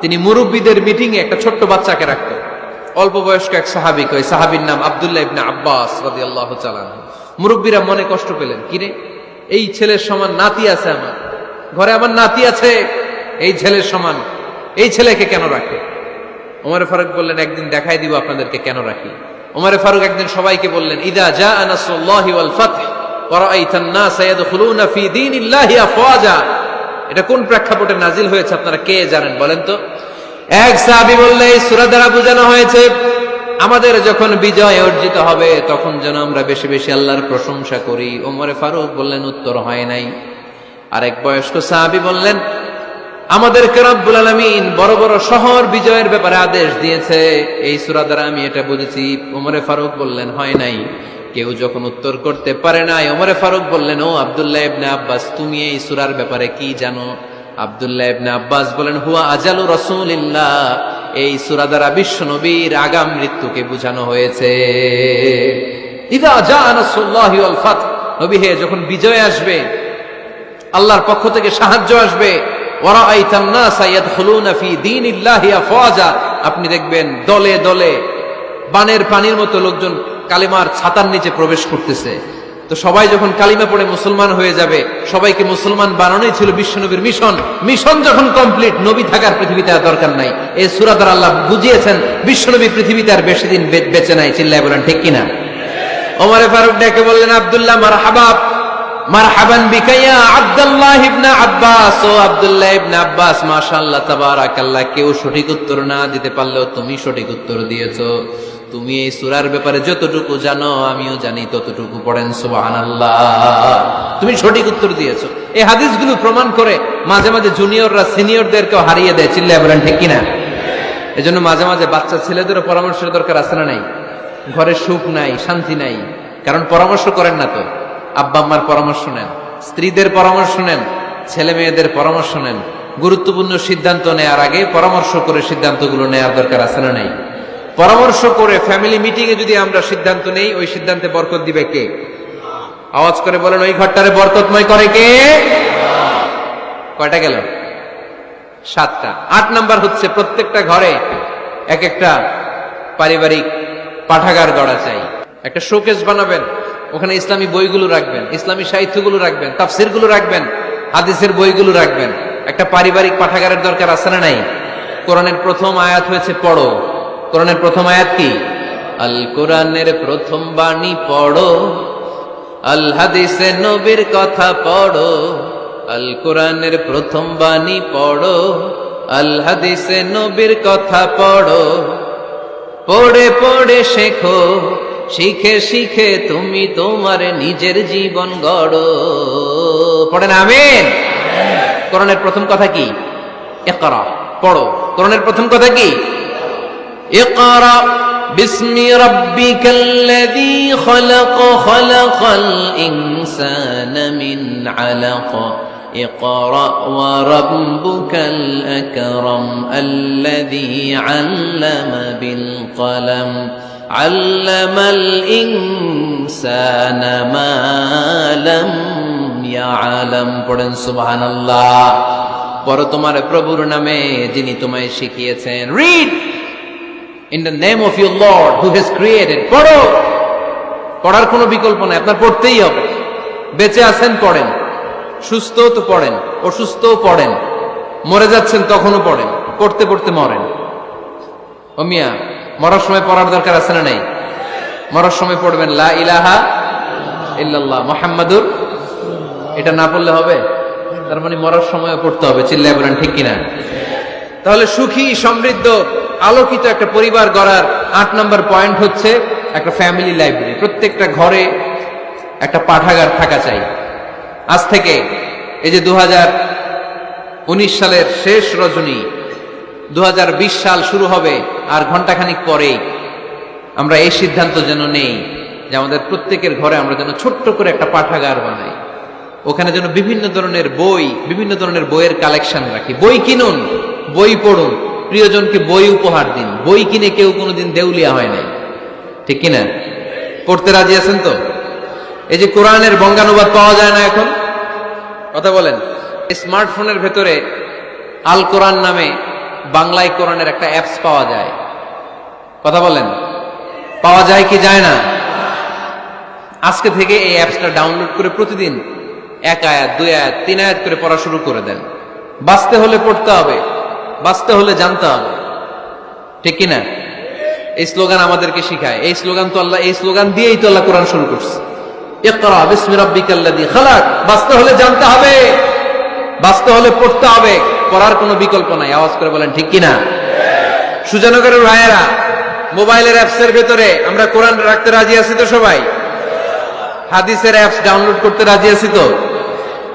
তিনি মুরব্বীদের মিটিং এ একটা ছোট্ট বাচ্চাকে রাখতেন, অল্প বয়স্ক এক সাহাবী। ওই সাহাবীর নাম আব্দুল্লাহ ইবনে আব্বাস রাদিয়াল্লাহু তাআলা আনহু। মুরব্বীরা মনে কষ্ট পেলেন, কিরে, এই ছেলের সমান নাতি আছে আমার ঘরে, আমার নাতি আছে, এই ছেলের সমান, এই ছেলেকে কেন রাখে? ওমর ফারুক বললেন, একদিন দেখাই দিব আপনাদেরকে কেন রাখি। ওমর ফারুক একদিন সবাইকে বললেন, ইদা জাআ নাসরুল্লাহি ওয়াল ফাতহ ওয়া রাআইতান নাসা ইয়াদখুলুনা ফি দীনিল্লাহি আফওয়াজা। এটা কোন প্রেক্ষাপটে নাজিল হয়েছে আপনারা কে জানেন বলেন তো? এক সাহাবী বললেন, এই সূরা দ্বারা বোঝানো হয়েছে আমাদের যখন বিজয় অর্জিত হবে তখন যেন আমরা বেশি বেশি আল্লাহর প্রশংসা করি। ওমর ফারুক বললেন, উত্তর হয় নাই। আরেক বয়স্ক সাহাবী বললেন, আমাদেরকে রব্বুল আলামিন বড় বড় শহর বিজয়ের ব্যাপারে আদেশ দিয়েছে, এই সূরা দ্বারা আমি এটা বুঝেছি। ওমর ফারুক বললেন, হয় নাই। কেউ যখন উত্তর করতে পারে নাই, ওমর ফারুক বললেন, ও আব্দুল্লাহ ইবনে আব্বাস, তুমি এই সূরার ব্যাপারে কি জানো? আব্দুল্লাহ ইবনে আব্বাস বলেন, হুয়া আজালু রাসূলিল্লাহ, এই সূরা দ্বারা বিশ্ব নবীর আগাম মৃত্যুকে বোঝানো হয়েছে। ইদা জাআ নাসরুল্লাহি ওয়াল ফাতহ, নবী হে, যখন বিজয় আসবে, আল্লাহর পক্ষ থেকে সাহায্য আসবে, ওয়া রাআইতান নাসা ইয়াদখুলুনা ফি দীনিল্লাহি আফওয়াজা, আপনি দেখবেন দলে দলে বানের পানির মতো লোকজন কালিমার ছাতার নিচে প্রবেশ করতেছে। তো সবাই যখন কালিমা পড়ে মুসলমান হয়ে যাবে, সবাইকে মুসলমান বানানোই ছিল বিশ্বনবীর মিশন। মিশন যখন কমপ্লিট, নবী থাকার পৃথিবীতে আর দরকার নাই। এই সূরা দ্বারা আল্লাহ বুঝিয়েছেন বিশ্বনবী পৃথিবীতে আর বেশি দিন বেঁচে নাই। চিল্লায় বলেন ঠিক কিনা? ওমর ফারুক ডেকে বললেন, আব্দুল্লাহ, মারহাবা, মারহাবান বিকা ইয়া আব্দুল্লাহ ইবনে আব্বাস। ও আব্দুল্লাহ ইবনে আব্বাস, মাশাআল্লাহ, তাবারাকাল্লাহ, কেউ সঠিক উত্তর না দিতে পারলেও তুমি সঠিক উত্তর দিয়েছো। তুমি এই সূরার ব্যাপারে যতটুকু জানো আমিও জানি ততটুকু। পড়েন সুবহানাল্লাহ। তুমি সঠিক উত্তর দিয়েছো। এই হাদিসগুলো প্রমাণ করে মাঝে মাঝে জুনিয়ররা সিনিয়রদেরকেও হারিয়ে দেয়। চিল্লায় বলেন ঠিক কিনা? এজন্য মাঝে মাঝে বাচ্চা ছেলেদেরও পরামর্শের দরকার আছে না নাই? ঘরে সুখ নাই, শান্তি নাই, কারণ পরামর্শ করেন না তো। আব্বা আম্মার পরামর্শ নেন, স্ত্রীদের পরামর্শ নেন, ছেলে মেয়েদের পরামর্শ নেন। গুরুত্বপূর্ণ সিদ্ধান্ত নেওয়ার আগে পরামর্শ করে সিদ্ধান্তগুলো নেওয়ার দরকার আছে না নাই? পরামর্শ করে ফ্যামিলি মিটিং এ যদি আমরা সিদ্ধান্ত নেই, ওই সিদ্ধান্তে বরকত দিবে কে? আওয়াজ করে বলেন, ওই ঘরটারে বরকতময় করে কে? কয়টা গেল? 7টা। 8 নাম্বার হচ্ছে, প্রত্যেকটা ঘরে এক একটা পারিবারিক পাঠাগার গড়া চাই। একটা শোকেস বানাবেন, ওখানে ইসলামী বইগুলো রাখবেন, ইসলামী সাহিত্যগুলো রাখবেন, তাফসিরগুলো রাখবেন, হাদিসের বইগুলো রাখবেন। একটা পারিবারিক পাঠাগারের দরকার আছে না নাই? কোরআনের প্রথম আয়াত হয়েছে পড়ো। কোরআনের প্রথম আয়াত কি? আল কোরআনের প্রথম বাণী পড়ো, আল হাদিসে নবীর কথা পড়ো। আল কোরআনের প্রথম বাণী পড়ো, আল হাদিসে নবীর কথা পড়ো। পড়ে পড়ে শেখো, শিখে শিখে তুমি তোমার নিজের জীবন গড়ো। পড়েন আমিন। কোরআনের প্রথম কথা কি? ইকরা, পড়ো। কোরআনের প্রথম কথা কি? ইকরা বিসমি রাব্বিকাল্লাযী খালাক, খালাকাল ইনসানা মিন আলাক। ইকরা ওয়া রাব্বুকাল আকরাম আল্লাযী আল্লামা বিল কলম আল্লামাল ইনসানা মা লাম ইয়ালাম। পড়েন সুবহানাল্লাহ। পড়ো তোমার প্রভুর নামে যিনি তোমায় শিখিয়েছেন। Read in the name of your Lord who has created. পড়ো, পড়ার কোনো বিকল্প নাই, আপনার পড়তেই হবে। বেঁচে আছেন পড়েন, সুস্থ তো পড়েন, অসুস্থও পড়েন, মরে যাচ্ছেন তখনও পড়েন, পড়তে পড়তে মরেন। ও মিয়া, মরার সময় পড়ার দরকার আছে না নাই? মরার সময় পড়বেন লা ইলাহা ইল্লাল্লাহ মুহাম্মাদুর। এটা না পড়লে হবে? তার মানে মরার সময় পড়তে হবে। চিল্লায় বলেন ঠিক কিনা? তাহলে সুখী, সমৃদ্ধ, আলোকিত একটা পরিবার গড়ার 8 নম্বর পয়েন্ট হচ্ছে একটা ফ্যামিলি লাইব্রেরি। প্রত্যেকটা ঘরে একটা পাঠাগার থাকা চাই। আজ থেকে এই যে 2019 সালের শেষ রজনী, 2020 সাল শুরু হবে আর ঘন্টাখানিক পরেই আমরা এই সিদ্ধান্ত যেন নেই যে আমাদের প্রত্যেকের ঘরে আমরা যেন ছোট্ট করে একটা পাঠাগার বানাই। ওখানে যেন বিভিন্ন ধরনের বই, বিভিন্ন ধরনের বইয়ের কালেকশন রাখি। বই কিনুন, বই পড়ুন, প্রিয়জনকে বই উপহার দিন। বই কিনে কেউ কোনোদিন দেউলিয়া হয় নাই, ঠিক কিনা? পড়তে রাজি আছেন তো? এই যে কোরআনের বঙ্গানুবাদ পাওয়া যায় না এখন, কথা বলেন। স্মার্টফোনের ভেতরে আল কোরআন নামে বাংলায় কোরআনের একটা অ্যাপস পাওয়া যায়, কথা বলেন। পাওয়া যায় কি যায় না? আজকে থেকে এই অ্যাপসটা ডাউনলোড করে প্রতিদিন 1 আয়াত, 2 আয়াত, 3 আয়াত করে পড়া শুরু করে দেন। বাঁচতে হলে পড়তে হবে, বাঁচতে হলে জানতে হবে, ঠিক কিনা? এই স্লোগান আমাদেরকে শিখায়। এই স্লোগান তো আল্লাহ, এই স্লোগান দিয়েই তো আল্লাহ কোরআন শুরু করছে। ইকরা বিসমি রাব্বিকাল্লাযী খালাক। বাঁচতে হলে জানতে হবে, বাঁচতে হলে পড়তে হবে, পড়ার কোনো বিকল্প নাই। আওয়াজ করে বলেন ঠিক কিনা? সুজানগরের ভাইয়েরা, মোবাইলের অ্যাপসের ভেতরে আমরা কোরআন রাখতে রাজি আছি তো সবাই? হাদিসের অ্যাপস ডাউনলোড করতে রাজি আছি তো?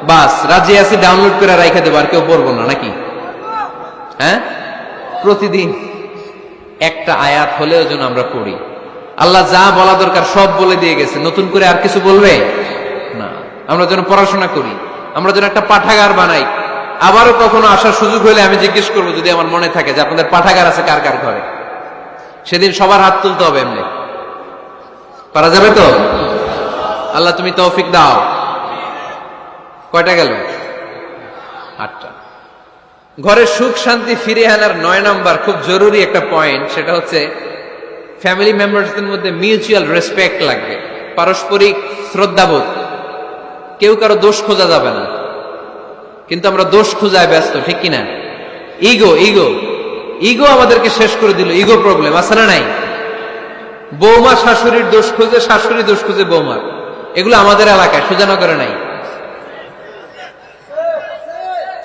বাস রাজি আছি, ডাউনলোড করে রাইখা দেবো, আর কেউ পড়বো না নাকি? হ্যাঁ, প্রতিদিন একটা আয়াত হলেও যেন আমরা পড়ি। আল্লাহ যা বলা দরকার সব বলে দিয়ে গেছে, নতুন করে আর কিছু বলবে না। আমরা যেন পড়াশোনা করি, আমরা যেন একটা পাঠাগার বানাই। আবারও কখনো আসার সুযোগ হলে আমি জিজ্ঞেস করবো, যদি আমার মনে থাকে, যে আপনাদের পাঠাগার আছে কার কার ঘরে। সেদিন সবার হাত তুলতে হবে। এমনি পারা যাবে তো? আল্লাহ তুমি তৌফিক দাও। কয়টা গেল? 8টা। ঘরের সুখ শান্তি ফিরে আনার 9 নম্বর খুব জরুরি একটা পয়েন্ট, সেটা হচ্ছে ফ্যামিলি মেম্বারসদের মধ্যে মিউচুয়াল রেসপেক্ট লাগবে, পারস্পরিক শ্রদ্ধাবোধ। কেউ কারো দোষ খোঁজা যাবে না, কিন্তু আমরা দোষ খোঁজায় ব্যস্ত, ঠিক কিনা? ইগো ইগো ইগো আমাদেরকে শেষ করে দিল। ইগো প্রবলেম আছে না নাই? বৌমা শাশুড়ির দোষ খুঁজে, শাশুড়ি দোষ খুঁজে বৌমার। এগুলো আমাদের এলাকায়, সুজানগরে নাই।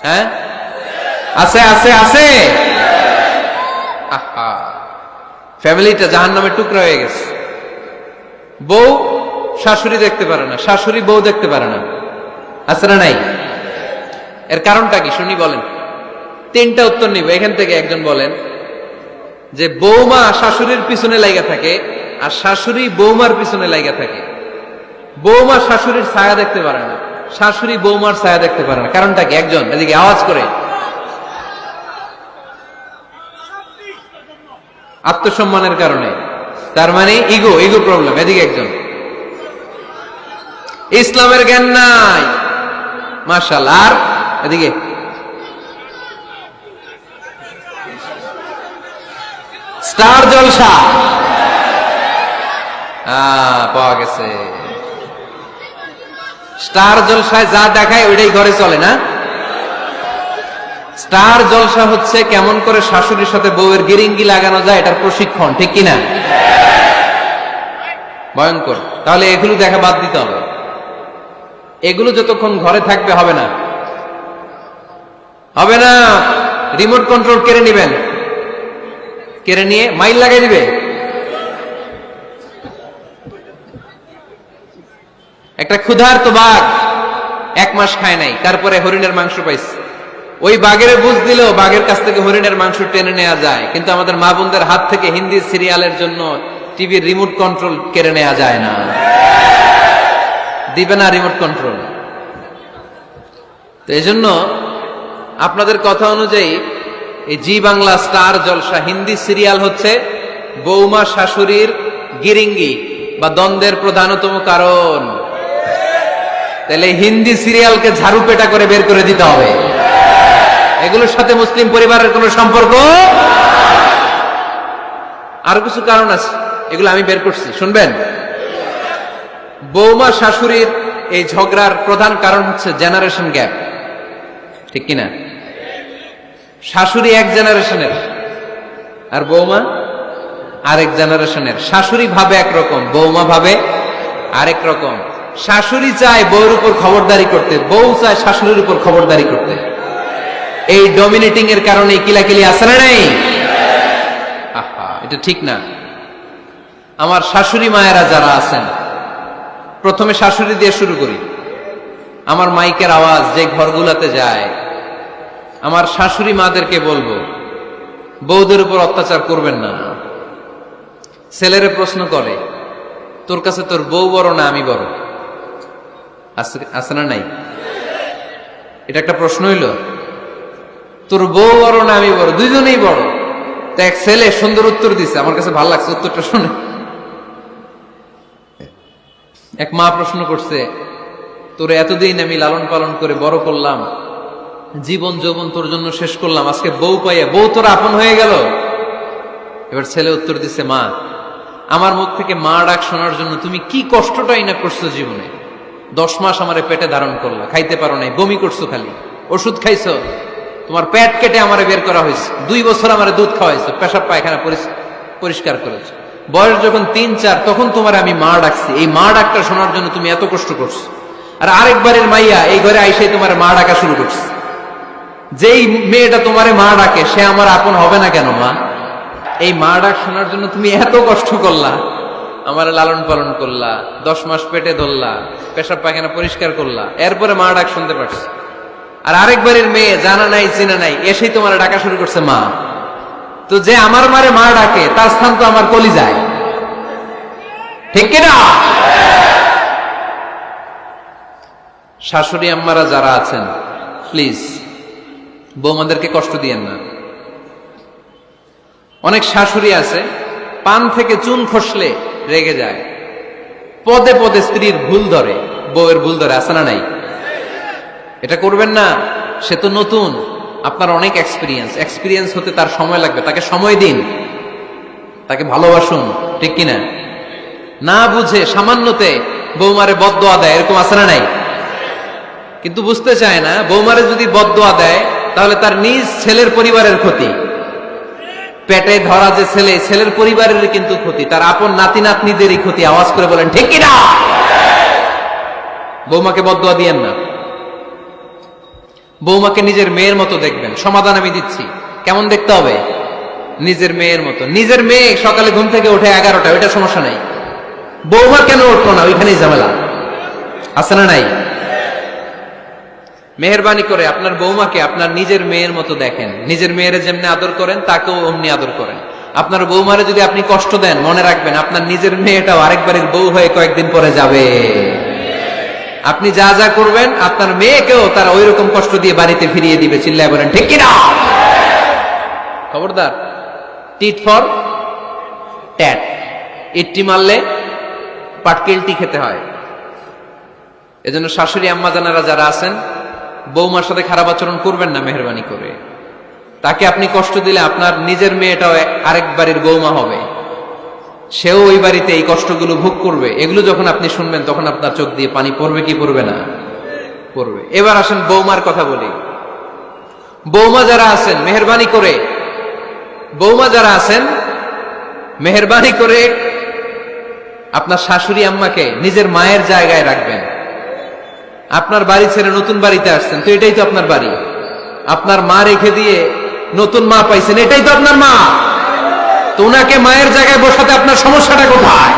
হ্যাঁ, আছে আছে আছে। ফ্যামিলিটা জাহান্নামের টুকরা হয়ে গেছে। বউ শাশুড়ি দেখতে পারে না, শাশুড়ি বউ দেখতে পারে না, আছে না নাই? এর কারণটা কি শুনি, বলেন। 3টা উত্তর নিব এখান থেকে। একজন বলেন যে বৌমা শাশুড়ির পিছনে লাইগা থাকে, আর শাশুড়ি বৌমার পিছনে লাইগা থাকে। বৌমা শাশুড়ির ছায়া দেখতে পারে না, শাশুড়ি বৌমার ছায়া দেখতে পারে না। কারণটা কি? একজন এদিকে আওয়াজ করে। আত্মসম্মানের কারণে। তার মানে ইগো, ইগো প্রবলেম। এদিকে একজন। ইসলামের জ্ঞান নাই, মাশাআল্লাহ। আর এদিকে স্টার জলসা পাওয়া গেছে। স্টার জলসায় যা দেখায় ওইটাই ঘরে চলে না। স্টার জলসা হচ্ছে কেমন করে শাশুড়ির সাথে বউয়ের গিরিঙ্গি লাগানো যায়, এটার প্রশিক্ষণ, ঠিক কিনা? ভয়ঙ্কর। তাহলে এগুলো দেখা বাদ দিতে হবে। এগুলো যতক্ষণ ঘরে থাকবে হবে না, হবে না। রিমোট কন্ট্রোল কেড়ে নিবেন, কেড়ে নিয়ে মাইল লাগাই দিবে। একটা ক্ষুধার্ত বাঘ 1 মাস খায় নাই, তারপরে হরিণের মাংস পাইছে। ওই বাঘের বুঝ দিলেও বাঘের কাছ থেকে হরিণের মাংস টেনে নেওয়া যায়, কিন্তু আমাদের মা বোনদের হাত থেকে হিন্দি সিরিয়ালের জন্য টিভির রিমোট কন্ট্রোল কেড়ে নেওয়া যায় না। দিবে না রিমোট কন্ট্রোল। তো এই জন্য আপনাদের কথা অনুযায়ী এই জি বাংলা স্টার জলসা হিন্দি সিরিয়াল হচ্ছে বৌমা শাশুড়ির গিরিঙ্গি বা দ্বন্দ্বের প্রধানতম কারণ। তাহলে হিন্দি সিরিয়ালকে ঝাড়ু পেটা করে বের করে দিতে হবে। এগুলোর সাথে মুসলিম পরিবারের কোনো সম্পর্ক। আরো কিছু কারণ আছে, এগুলো আমি বের করছি, শুনবেন। বৌমা শাশুড়ির এই ঝগড়ার প্রধান কারণ হচ্ছে জেনারেশন গ্যাপ, ঠিক কিনা? শাশুড়ি এক জেনারেশনের আর বৌমা আরেক জেনারেশনের। শাশুড়ি ভাবে একরকম, বৌমা ভাবে আরেক রকম। শাশুড়ি চায় বউর উপর খবরদারি করতে, বউ চায় শাশুড়ির উপর খবরদারি করতে। এই ডমিনেটিং এর কারণে কিলাকিলি আছে না নাই? আহা, এটা ঠিক না। আমার শাশুড়ি মায়েরা যারা আছেন, প্রথমে শাশুড়ি দিয়ে শুরু করি। আমার মাইকের আওয়াজ যে ঘরগুলাতে যায়, আমার শাশুড়ি মাদেরকে বলবো, বউদের উপর অত্যাচার করবেন না। ছেলেরে প্রশ্ন করে, তোর কাছে তোর বউ বড় না আমি বড়? আছে না নাই? এটা একটা প্রশ্ন হইল। তোর বউ বড় না আমি বড়? দুইজনেই বড়। তা এক ছেলে সুন্দর উত্তর দিছে, আমার কাছে ভালো লাগছে উত্তরটা শুনে। এক মা প্রশ্ন করছে, তোর এতদিন আমি লালন পালন করে বড় করলাম, জীবন যৌবন তোর জন্য শেষ করলাম, আজকে বউ পাইয়া বউ তোর আপন হয়ে গেল? এবার ছেলে উত্তর দিছে, মা, আমার মুখ থেকে মা ডাক শোনার জন্য তুমি কি কষ্টটাই না করছো জীবনে। 10 মাস আমারে পেটে ধারণ করলা, খাইতে পারো নাই, বমি করছো, খালি ওষুধ খাইছো, তোমার পেট কেটে আমারে বের করা হয়েছে, 2 বছর আমারে দুধ খাওয়াইছো, পেশাব পায়খানা পরিষ্কার করেছো, বয়স যখন 3-4 তখন তোমার আমি মা ডাকছি। এই মা ডাকটা শোনার জন্য তুমি এত কষ্ট করছো। আর আরেকবারের মাইয়া এই ঘরে আইসে তোমার মা ডাকা শুরু করছে। যেই মেয়েটা তোমারে মা ডাকে সে আমার আপন হবে না কেন মা? এই মা ডাক শোনার জন্য তুমি এত কষ্ট করলা, আমার লালন পালন করলা, 10 মাস পেটে ধরলা, পেশাব পায়খানা পরিষ্কার করলা, এরপরে মা ডাক শুনতে পারছি। আর আরেকবারের মেয়ে জানা নাই চিনা নাই এসেই তোমার ডাকা শুরু করছে মা। তো যে আমার মারে মা ডাকে তার স্থান তো আমার কলিজায়, ঠিক কিনা? শাশুড়ি আম্মারা যারা আছেন, প্লিজ বৌমাদেরকে কষ্ট দিয়েন না। অনেক শাশুড়ি আছে, পান থেকে চুন খসলে রেগে যায়, পদে পদে স্ত্রীর ভুল ধরে, বউয়ের ভুল ধরে, আছে না নাই? এটা করবেন না। সে তো নতুন, আপনার অনেক এক্সপিরিয়েন্স হতে তার সময় লাগবে। তাকে সময় দিন, তাকে ভালোবাসুন, ঠিক কিনা? না বুঝে সামান্যতে বৌমারে বদদোয়া দেয়, এরকম আছে না নাই? কিন্তু বুঝতে চায় না, বৌমারে যদি বদদোয়া দেয় তাহলে তার নিজ ছেলের পরিবারের ক্ষতি। পেটে ধরা যে ছেলে, ছেলের পরিবারের কিন্তু ক্ষতি, তার আপন নাতি নাতনিদেরই ক্ষতি। আওয়াজ করে বলেন ঠিক কিনা? বৌমাকে বদদোয়া দিয়েন না। বৌমাকে নিজের মেয়ের মতো দেখবেন। সমাধান আমি দিচ্ছি, কেমন দেখতে হবে? নিজের মেয়ের মতো। নিজের মেয়ে সকালে ঘুম থেকে ওঠে 11টা, ওইটা সমস্যা নাই। বৌমা কেন উঠলো না, ওইখানেই ঝামেলা, আছে না নাই? মেহেরবানি করে আপনার বৌমাকে আপনার নিজের মেয়ের মতো দেখেন। নিজের মেয়ের যেমনি আদর করেন তাকেও অমনি আদর করেন। আপনার বৌমারে যদি আপনি কষ্ট দেন, মনে রাখবেন আপনার নিজের মেয়েটাও আরেকবারের বউ হয়ে কয়েকদিন পরে যাবে। আপনি যা যা করবেন আপনার মেয়েকেও তারা ওই রকম কষ্ট দিয়ে বাড়িতে ফিরিয়ে দিবে। চিল্লায় বলেন ঠিক কিনা? খবরদার, টিট ফর ট্যাট। ইট্টি মারলে পাটকেলটি খেতে হয়। এজন্য শাশুড়ি আম্মা জানারা যারা আছেন, বৌমার সাথে খারাপ আচরণ করবেন না মেহেরবানি করে। তাকে আপনি কষ্ট দিলে আপনার নিজের মেয়েটাও আরেক বাড়ির বৌমা হবে, সেও ওই বাড়িতে এই কষ্টগুলো ভোগ করবে। এগুলো যখন আপনি শুনবেন তখন আপনার চোখ দিয়ে পানি পড়বে কি পড়বে না? পড়বে। এবার আসেন বৌমার কথা বলি। বৌমা যারা আছেন মেহেরবানি করে, বৌমা যারা আছেন মেহেরবানি করে আপনার শাশুড়ি আম্মাকে নিজের মায়ের জায়গায় রাখবেন। আপনার বাড়ি ছেড়ে নতুন বাড়িতে আসছেন, তো এটাই তো আপনার বাড়ি। আপনার মা রেখে দিয়ে নতুন মা পাইছেন, এটাই তো আপনার মা। তো ওনাকে মায়ের জায়গায় বসাতে আপনার সমস্যাটা কোথায়?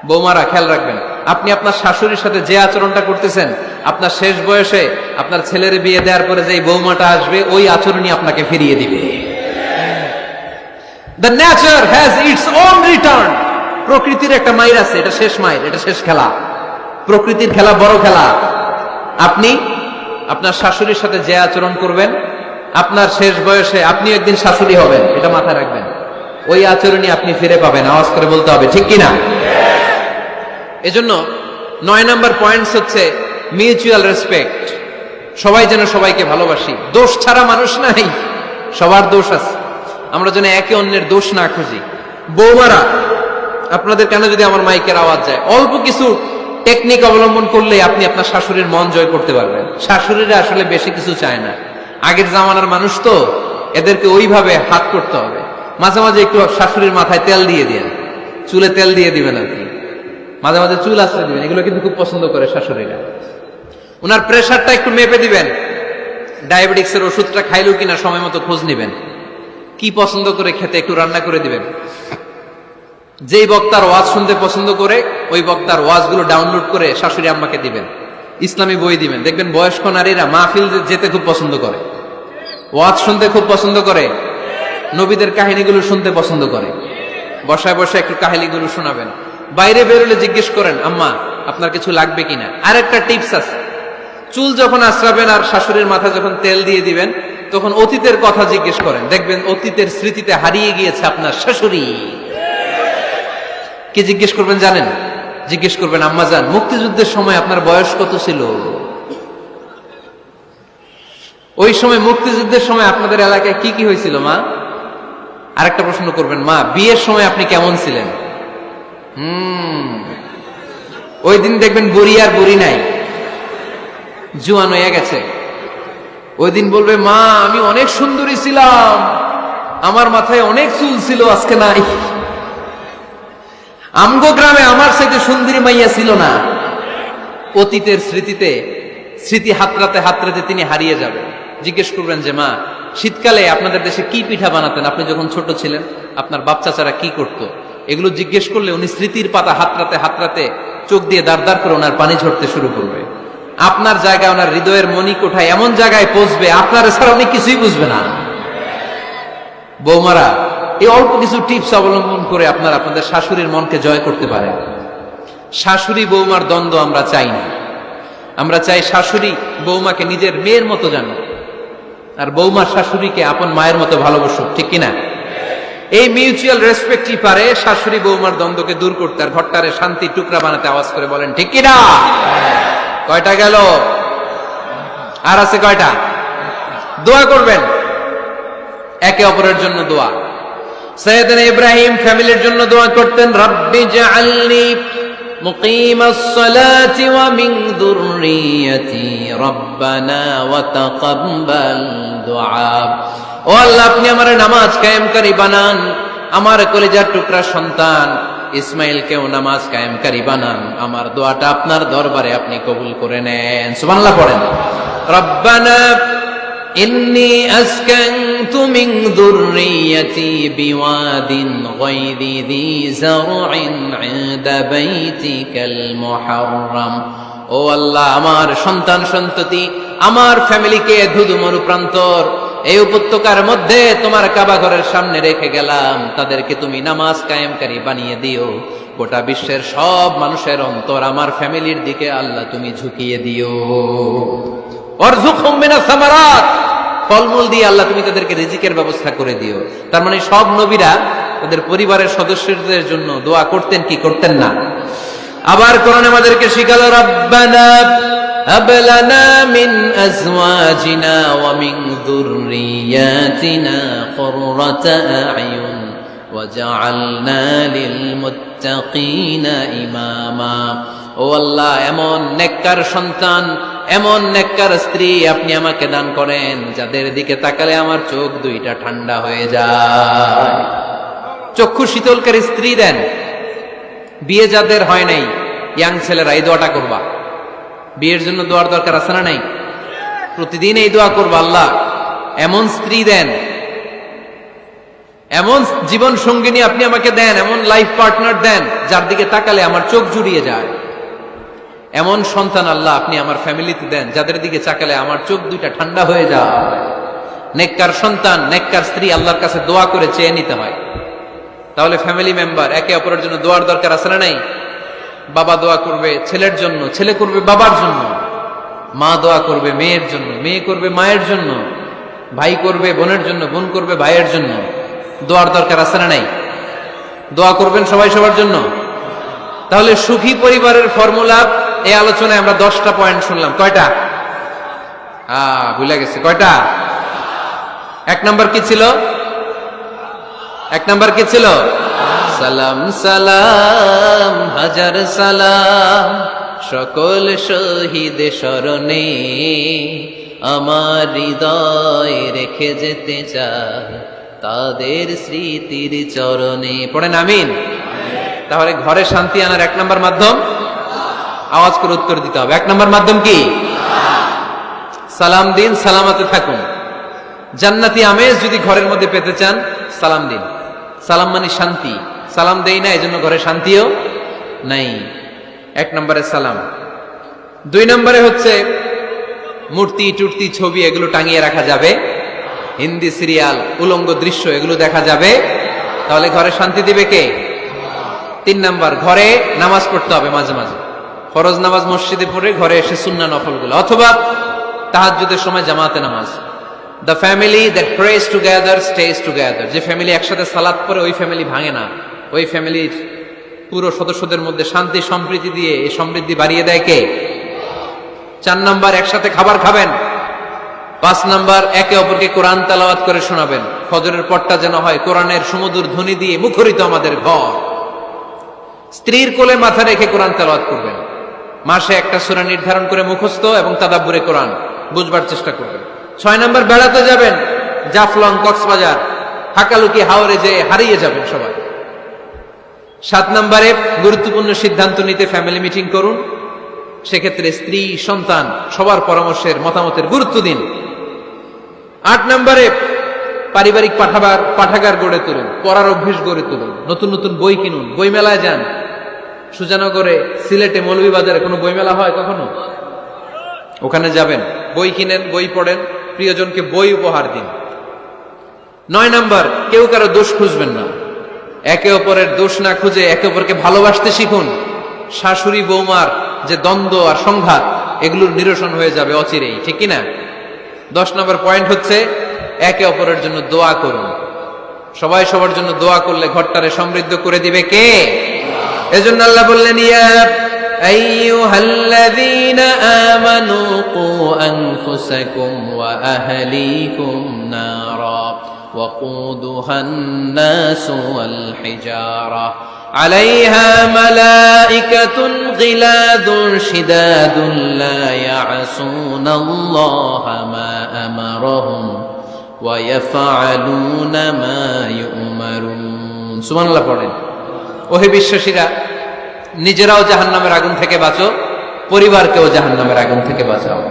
বৌমারা খেয়াল রাখবেন, আপনি আপনার শাশুড়ির সাথে যে আচরণটা করতেছেন, আপনার শেষ বয়সে আপনার ছেলের বিয়ে দেওয়ার পরে যে বৌমাটা আসবে ওই আচরণই আপনাকে ফিরিয়ে দিবে। The nature has its own return. প্রকৃতির একটা মাইর আছে, এটা শেষ মাইর, এটা শেষ খেলা। প্রকৃতির খেলা বড় খেলা। আপনি আপনার শাশুড়ির সাথে যে আচরণ করবেন, আপনার শেষ বয়সে আপনি একদিন শাশুড়ি হবেন, এটা মাথায় রাখবেন। ওই আচরণই আপনি ফিরে পাবেন। আওয়াজ করে বলতে হবে, ঠিক কিনা? এজন্য 9 নম্বর পয়েন্টস হচ্ছে মিউচুয়াল রেসপেক্ট। সবাই যেন সবাইকে ভালোবাসি। দোষ ছাড়া মানুষ নাই, সবার দোষ আছে। আমরা যেন একে অন্যের দোষ না খুঁজি। বৌমারা, আপনাদের কানে যদি আমার মাইকের আওয়াজ যায়, অল্প কিছু টেকনিক অবলম্বন করলে আপনি আপনার শাশুড়ির মন জয় করতে পারবেন। শাশুড়িরা আসলে বেশি কিছু চায় না, আগের জামানার মানুষ তো, এদেরকে ওইভাবে হাত করতে হবে। মাঝে মাঝে একটু শাশুড়ির মাথায় তেল দিয়ে দিন, চুলে তেল দিয়ে দিবেন আর কি, মাঝে মাঝে চুল আশ্রয় দিবেন, এগুলো কিন্তু খুব পছন্দ করে শাশুড়িরা। ওনার প্রেশারটা একটু মেপে দিবেন, ডায়াবেটিক্সের ওষুধটা খাইলো কিনা সময় মতো খোঁজ নিবেন, কি পছন্দ করে খেতে একটু রান্না করে দিবেন। যেই বক্তার ওয়াজ শুনতে পছন্দ করে ওই বক্তার ওয়াজগুলো ডাউনলোড করে শাশুড়ি আম্মাকে দিবেন, ইসলামী বই দিবেন। দেখবেন বয়স্ক নারীরা মাহফিল যেতে খুব পছন্দ করে, ওয়াজ শুনতে খুব পছন্দ করে, নবীদের কাহিনীগুলো শুনতে পছন্দ করে। বসায় বসায় একটু কাহিনীগুলো শোনাবেন। বাইরে বেরোলে জিজ্ঞেস করেন, আম্মা আপনার কিছু লাগবে কিনা। আর একটা টিপস আছে, চুল যখন আশ্রাবেন আর শাশুড়ির মাথায় যখন তেল দিয়ে দিবেন, তখন অতীতের কথা জিজ্ঞেস করেন। দেখবেন অতীতের স্মৃতিতে হারিয়ে গিয়েছে আপনার শাশুড়ি। কি জিজ্ঞেস করবেন জানেন? জিজ্ঞেস করবেন, আম্মা জান, মুক্তিযুদ্ধের সময় আপনার বয়স কত ছিল? ওই সময় মুক্তিযুদ্ধের সময় আপনাদের এলাকায় কি কি হয়েছিল মা? আরেকটা প্রশ্ন করবেন, মা বিয়ের সময় আপনি কেমন ছিলেন? ওই দিন দেখবেন বুড়ি আর বুড়ি নাই, জুয়ান হয়ে গেছে। ওই দিন বলবে, মা আমি অনেক সুন্দরী ছিলাম, আমার মাথায় অনেক চুল ছিল, আজকে নাই। আমগো গ্রামে আমার সাথে সুন্দরী মাইয়া ছিল না। অতীতের স্মৃতিতে, স্মৃতি হাতড়াতে হাতড়াতে তিনি হারিয়ে যাবেন। জিজ্ঞেস করবেন যে, মা শীতকালে আপনাদের দেশে কি পিঠা বানাতেন আপনি যখন ছোট ছিলেন? আপনার বাপ চাচারা কি করত? এগুলো জিজ্ঞেস করলে উনি স্মৃতির পাতা হাতড়াতে হাতড়াতে চোখ দিয়ে দাঁড় দাঁড় করে ওনার পানি ঝরতে শুরু করবে। আপনার জায়গায়, ওনার হৃদয়ের মনি কোঠায় এমন জায়গায় পৌঁছবে, আপনার ছাড়া উনি কিছুই বুঝবে না। বৌমারা, এই অল্প কিছু টিপস অবলম্বন করে আপনারা আপনাদের শাশুড়ির মনকে জয় করতে পারেন। শাশুড়ি বৌমার দ্বন্দ্ব আমরা চাই না। আমরা চাই শাশুড়ি বৌমাকে নিজের মেয়ের মতো জানো, আর বৌমা শাশুড়িকে আপন মায়ের মতো ভালোবাসুক, ঠিক কিনা? এই মিউচুয়াল রেসপেক্টই পারে শাশুড়ি বৌমার দ্বন্দ্বকে দূর করতে আর ঘরটারে শান্তি টুকরা বানাতে। আওয়াজ করে বলেন, ঠিক কিনা? কয়টা গেল? আর আছে কয়টা? দোয়া করবেন একে অপরের জন্য। দোয়া, সাইয়েদনা ইব্রাহিম ফ্যামিলির জন্য দোয়া করতেন, রব্বি জাআলনি মুকিমাস সালাতি ওয়া মিন যুররিয়াতি রব্বানা ওয়া তাকাব্বাল দুআ। ও আল্লাহ, আপনি আমার নামাজ কায়েমকারী বানান, আমার কলিজার টুকরা সন্তান ইসমাইলকেও নামাজ কায়েমকারী বানান। আমার দোয়াটা আপনার দরবারে আপনি কবুল করে নেন। সুবহানাল্লাহ পড়েন। রব্বানা ইন্নী আসকানতু মিন যুররিয়াতি বিওয়াদিন গায়রি যী যারইন ইনদা বাইতিকাল মুহাররাম। ও আল্লাহ, আমার সন্তান সন্ততি, আমার ফ্যামিলিকে ধুধু মরুপ্রান্তর এই উপত্যকার মধ্যে তোমার কাবা ঘরের সামনে রেখে গেলাম, তাদেরকে তুমি নামাজ কায়েমকারী বানিয়ে দিও। গোটা বিশ্বের সব মানুষের অন্তর আমার ফ্যামিলির দিকে আল্লাহ তুমি ঝুঁকিয়ে দিও। ওয়ারযুকহুম মিনাস সামারাত, ফলমূল দিয়ে আল্লাহ তুমি তাদেরকে রিজিকের ব্যবস্থা করে দিও। তার মানে সব নবীরা তাদের পরিবারের সদস্যদের জন্য দোয়া করতেন কি করতেন না? আবার কোরআন আমাদেরকে শিখালো, রব্বানা হাব লানা মিন আজওয়াজিনা ওয়া মিন যুররিয়াতিনা কুররাতা আ'য়ুন ওয়াজআলনা লিল মুত্তাকিনা ইমামা। ও আল্লাহ, এমন নেককার সন্তান, এমন নেককার স্ত্রী আপনি আমাকে দান করেন যাদের দিকে তাকালে আমার চোখ দুইটা ঠান্ডা হয়ে যায়। চক্ষু শীতলকারী স্ত্রী দেন। বিয়ে যাদের হয় নাই, ইয়াং ছেলেরা এই দোয়াটা করবা। বিয়ের জন্য দোয়ার দরকার আছে না নাই? প্রতিদিন এই দোয়া করবা, আল্লাহ এমন স্ত্রী দেন, এমন জীবন সঙ্গিনী আপনি আমাকে দেন, এমন লাইফ পার্টনার দেন যার দিকে তাকালে আমার চোখ জুড়িয়ে যায়। এমন সন্তান আল্লাহ আপনি আমার ফ্যামিলিতে দেন যাদের দিকে তাকালে আমার চোখ দুইটা ঠান্ডা হয়ে যায়। নেককার সন্তান, নেককার স্ত্রী আল্লাহর কাছে দোয়া করে চেয়ে নিতে হয়। তাহলে ফ্যামিলি মেম্বার একে অপরের জন্য দোয়ার দরকার আছে না নাই? বাবা দোয়া করবে ছেলের জন্য, ছেলে করবে বাবার জন্য, মা দোয়া করবে মেয়ের জন্য, মেয়ে করবে মায়ের জন্য, ভাই করবে বোনের জন্য, বোন করবে ভাইয়ের জন্য। দোয়ার দরকার আছে না নাই? দোয়া করবেন সবাই সবার জন্য। তাহলে সুখী পরিবারের ফর্মুলা এই আলোচনায় আমরা 10টা পয়েন্ট শুনলাম। কয়টা? ভুলে গেছে। কয়টা? 1 নাম্বার কি ছিল? 1 নাম্বার কি ছিল? সালাম সালাম হাজার সালাম সকল শহীদ স্মরণে আমার হৃদয় রেখে যেতে চাই তাদের স্মৃতির চরণে। পড়েন আমিন। তাহলে ঘরে শান্তি আনার 1 নাম্বার মাধ্যম, আওয়াজ করে উত্তর দিতে হবে। 1 নাম্বার মাধ্যম কি? সালাম দিন, সালামাতে থাকুন। জান্নাতি আমেজ যদি ঘরের মধ্যে পেতে চান, সালাম দিন। সালাম মানে শান্তি। সালাম দেই না, এজন্য ঘরে শান্তিও নাই। 1 নম্বরে সালাম। 2 নম্বরে হচ্ছে মূর্তি টুর্তি ছবি এগুলো টাঙিয়ে রাখা যাবে, হিন্দি সিরিয়াল উলঙ্গ দৃশ্য এগুলো দেখা যাবে, তাহলে ঘরে শান্তি দিবে কে? 3 নাম্বার, ঘরে নামাজ পড়তে হবে মাঝে মাঝে। ফরজ নামাজ মসজিদে পড়ে ঘরে এসে সুন্নাহ নফলগুলো, অথবা তাহাজ্জুদের সময় জামাতে নামাজ। The family that prays together stays together. যে ফ্যামিলি একসাথে সালাত পড়ে ওই ফ্যামিলি ভাঙে না। ওই ফ্যামিলির পুরো সদস্যদের মধ্যে শান্তি সম্প্রীতি দিয়ে এই সমৃদ্ধি বাড়িয়ে দেয় কে? 4 নাম্বার, একসাথে খাবার খাবেন। 5 নাম্বার, একে অপরকে কোরআন তেলাওয়াত করে শোনাবেন। ফজরের পরটা যেন হয় কোরআনের সুমধুর ধ্বনি দিয়ে মুখরিত আমাদের ঘর। স্ত্রীর কোলে মাথা রেখে কোরআন তেলাওয়াত করবেন। মাসে একটা সূরা নির্ধারণ করে মুখস্থ এবং তাদাব্বুরে কোরআন বুঝবার চেষ্টা করবেন। 6 নাম্বার, বেড়াতে যাবেন। জাফলং, কক্সবাজার, হাকালুকি, হাওরে যে হারিয়ে যাবেন সবাই। 7 নাম্বারে গুরুত্বপূর্ণ সিদ্ধান্ত নিতে ফ্যামিলি মিটিং করুন। সেক্ষেত্রে স্ত্রী, সন্তান সবার পরামর্শের মতামতের গুরুত্ব দিন। 8 নাম্বারে পারিবারিক পাঠাগার গড়ে তুলুন, পড়ার অভ্যেস গড়ে তুলুন, নতুন নতুন বই কিনুন, বই মেলায় যান। সুজানগরে, সিলেটে, মৌলভীবাজারে কোনো বই মেলা হয় কখনো? ওখানে যাবেন, বই কিনেন, বই পড়েন, প্রিয়জনকে বই উপহার দিন। 9 নাম্বার, কেউ কারো দোষ খুঁজবেন না। একে অপরের দোষ না খুঁজে একে অপরকে ভালোবাসতে শিখুন। শাশুড়ি বৌমার যে দ্বন্দ্ব আর সংঘাত এগুলোর নিরসন হয়ে যাবে অচিরেই, ঠিক কিনা? 10 নম্বর পয়েন্ট হচ্ছে একে অপরের জন্য দোয়া করুন। সবাই সবার জন্য দোয়া করলে ঘরটারে সমৃদ্ধ করে দিবে কে? এজন্য আল্লাহ বললেন, ইয়া আইয়ুহাল্লাযীনা আমানু কু আনফুসাকুম ওয়া আহলিকুম নারা وقودها الناس والحجارة عليها ملائكة غلاظ شداد لا يعصون الله ما أمرهم ويفعلون ما يؤمرون। সুবহানাল্লাহ পড়েন। ওহে বিশ্বাসীরা, নিজেরাও জাহান্নামের আগুন থেকে বাঁচো, পরিবারকেও জাহান্নামের আগুন থেকে বাঁচাও।